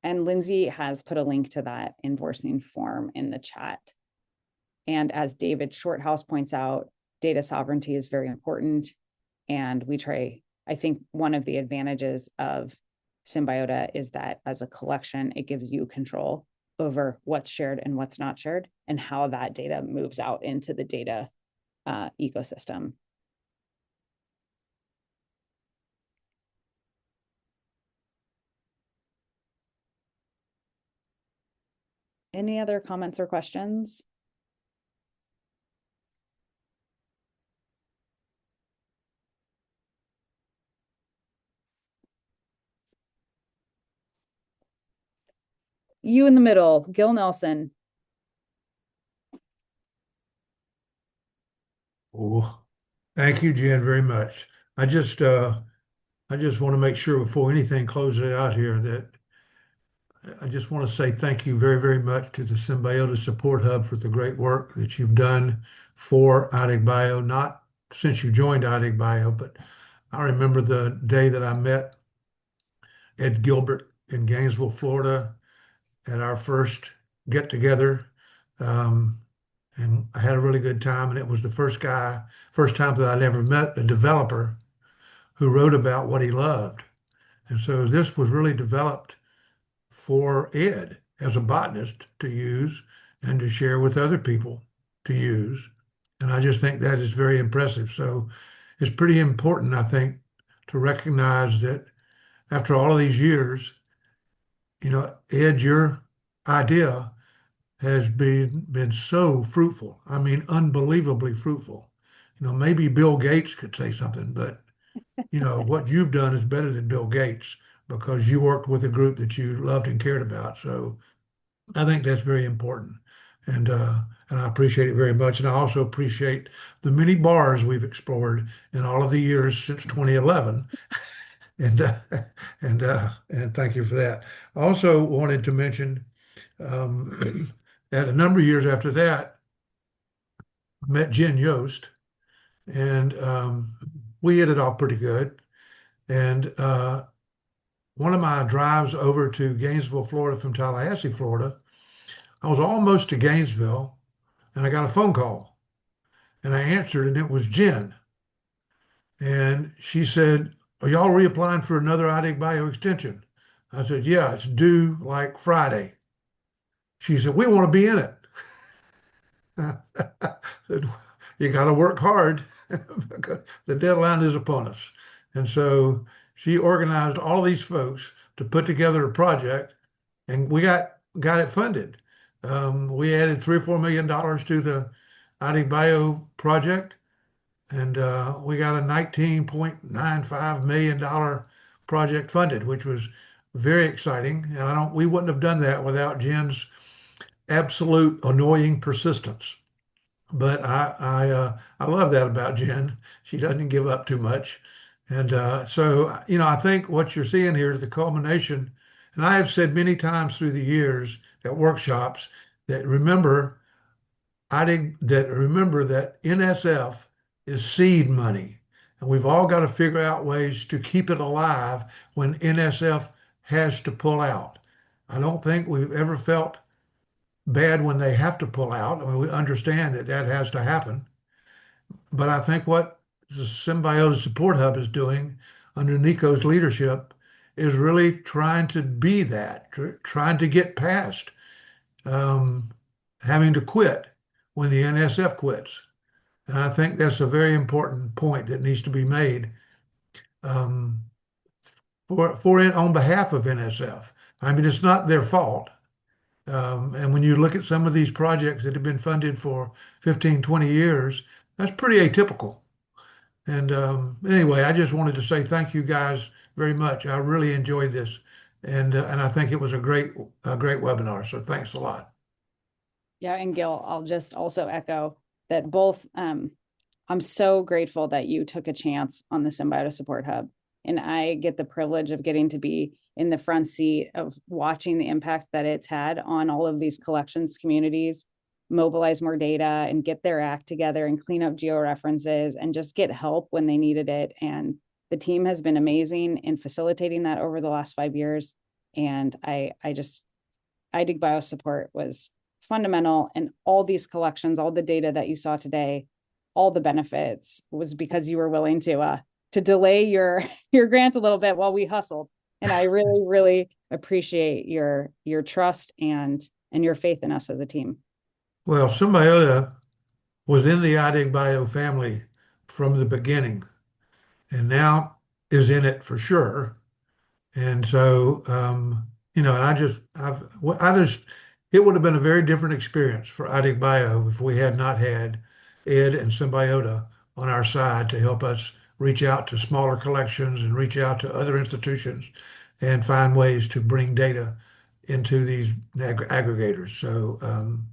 S2: And Lindsay has put a link to that endorsing form in the chat. And as David Shorthouse points out, data sovereignty is very important. And I think one of the advantages of Symbiota is that as a collection, it gives you control over what's shared and what's not shared and how that data moves out into the data ecosystem. Any other comments or questions? You in the middle, Gil Nelson.
S13: Oh, thank you, Jen, very much. I just want to make sure before anything closes it out here that I just want to say thank you very, very much to the Symbiota Support Hub for the great work that you've done for iDigBio, not since you joined iDigBio, but I remember the day that I met Ed Gilbert in Gainesville, Florida, at our first get together. and I had a really good time. And it was the first time that I'd ever met a developer who wrote about what he loved. And so this was really developed for Ed as a botanist to use and to share with other people to use. And I just think that is very impressive. So it's pretty important, I think, to recognize that after all of these years, Ed, your idea has been so fruitful. I mean, unbelievably fruitful. Maybe Bill Gates could say something, but what you've done is better than Bill Gates because you worked with a group that you loved and cared about. So I think that's very important. And I appreciate it very much. And I also appreciate the many bars we've explored in all of the years since 2011. And and thank you for that. I also wanted to mention that a number of years after that, I met Jenn Yost, and we hit it off pretty good. And one of my drives over to Gainesville, Florida from Tallahassee, Florida, I was almost to Gainesville, and I got a phone call, and I answered, and it was Jenn. And she said, "Are y'all reapplying for another iDigBio extension?" I said, "Yeah, it's due like Friday." She said, "We want to be in it." I said, "You got to work hard because the deadline is upon us." And so she organized all these folks to put together a project, and we got it funded. We added $3 or $4 million to the iDigBio project, and we got a $19.95 million project funded, which was very exciting. And we wouldn't have done that without Jenn's absolute annoying persistence. But I love that about Jenn. She doesn't give up too much. And so, I think what you're seeing here is the culmination. And I have said many times through the years at workshops that remember that NSF is seed money. And we've all got to figure out ways to keep it alive when NSF has to pull out. I don't think we've ever felt bad when they have to pull out. I mean, we understand that that has to happen. But I think what the Symbiota Support Hub is doing under Nico's leadership is really trying to be that, trying to get past having to quit when the NSF quits. And I think that's a very important point that needs to be made um, for it on behalf of NSF. I mean, it's not their fault. And when you look at some of these projects that have been funded for 15, 20 years, that's pretty atypical. And anyway, I just wanted to say thank you guys very much. I really enjoyed this. And I think it was a great webinar. So thanks a lot.
S2: Yeah, and Gil, I'll just also echo that both, I'm so grateful that you took a chance on the Symbiota Support Hub. And I get the privilege of getting to be in the front seat of watching the impact that it's had on all of these collections communities, mobilize more data and get their act together and clean up georeferences and just get help when they needed it. And the team has been amazing in facilitating that over the last 5 years. And iDigBio support was fundamental, and all these collections, all the data that you saw today, all the benefits was because you were willing to delay your grant a little bit while we hustled. And I really, really appreciate your trust and your faith in us as a team.
S13: Well, Symbiota was in the iDigBio family from the beginning, and now is in it for sure. And so, and it would have been a very different experience for iDigBio if we had not had Ed and Symbiota on our side to help us reach out to smaller collections and reach out to other institutions and find ways to bring data into these aggregators. So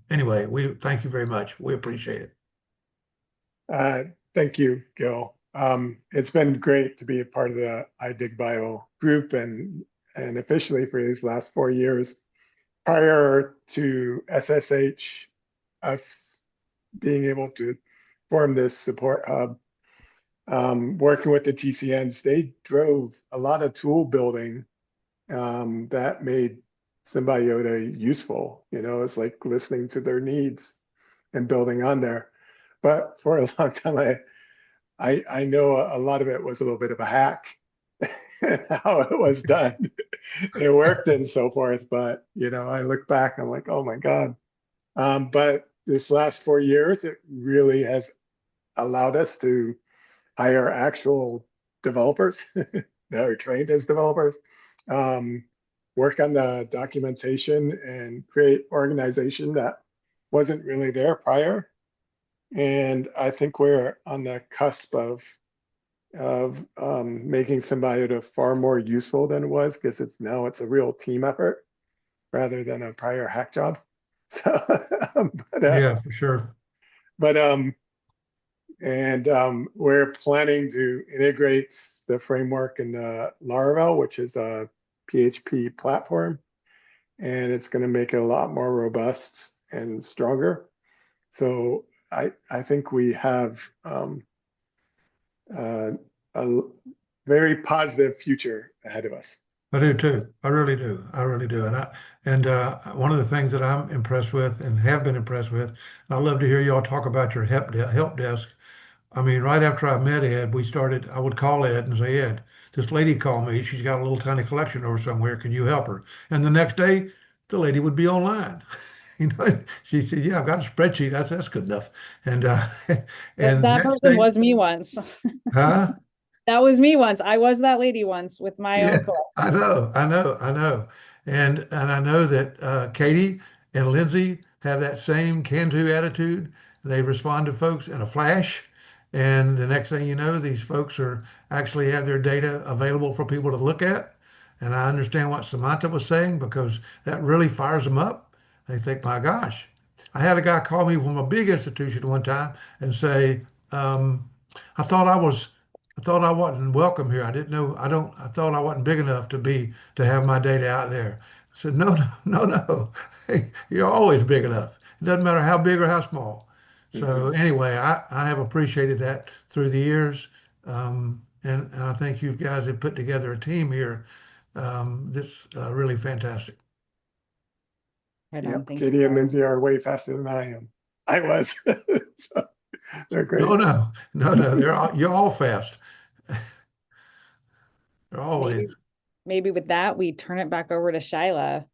S13: anyway, we thank you very much. We appreciate it.
S3: Thank you, Gil. It's been great to be a part of the iDigBio group and officially for these last 4 years. Prior to SSH, us being able to form this support hub, working with the TCNs, they drove a lot of tool building that made Symbiota useful. It's like listening to their needs. and building on there. But for a long time, I know a lot of it was a little bit of a hack, how it was done. It worked and so forth, but I look back, I'm like, oh my God. But this last 4 years, it really has allowed us to hire actual developers that are trained as developers, work on the documentation and create organization that wasn't really there prior. And I think we're on the cusp of making Symbiota far more useful than it was, because it's a real team effort rather than a prior hack job. So,
S13: Yeah, for sure.
S3: But we're planning to integrate the framework in the Laravel, which is a PHP platform, and it's going to make it a lot more robust and stronger. So I think we have a very positive future ahead of us.
S13: I do too. I really do. I really do. And one of the things that I'm impressed with and have been impressed with, and I love to hear y'all talk about your help desk. I mean, right after I met Ed, I would call Ed and say, Ed, this lady called me. She's got a little tiny collection over somewhere. Can you help her? And the next day, the lady would be online. She said, yeah, I've got a spreadsheet. That's good enough. And and
S2: That
S13: next
S2: person
S13: day,
S2: was me once.
S13: huh?
S2: That was me once. I was that lady once with my
S13: Yeah,
S2: own collection.
S13: I know. And I know that Katie and Lindsay have that same can-do attitude. They respond to folks in a flash. And the next thing you know, these folks are actually have their data available for people to look at. And I understand what Samantha was saying, because that really fires them up. They think, my gosh. I had a guy call me from a big institution one time and say, um, I thought I wasn't welcome here. I didn't know. I thought I wasn't big enough to have my data out there. I said, no, no, no, no. Hey, you're always big enough. It doesn't matter how big or how small. So anyway, I have appreciated that through the years. And I think you guys have put together a team here that's really fantastic.
S2: Right on.
S3: Yep,
S2: Thank
S3: Katie
S2: you,
S3: and
S2: Brian.
S3: Lindsay are way faster than I am. I was. So they're great.
S13: No. You're all fast. They're always.
S2: Maybe with that, we turn it back over to Shyla.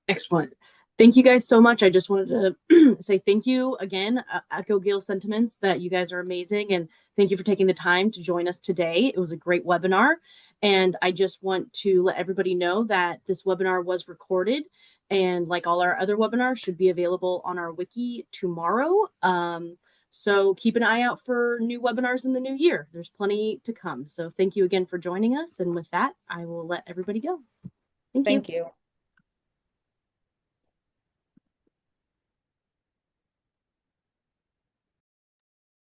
S1: Excellent. Thank you guys so much. I just wanted to say thank you again, echo Gail's sentiments that you guys are amazing, and thank you for taking the time to join us today. It was a great webinar, and I just want to let everybody know that this webinar was recorded, and like all our other webinars, should be available on our wiki tomorrow. So keep an eye out for new webinars in the new year. There's plenty to come. So thank you again for joining us, and with that, I will let everybody go. Thank you.
S2: Thank you.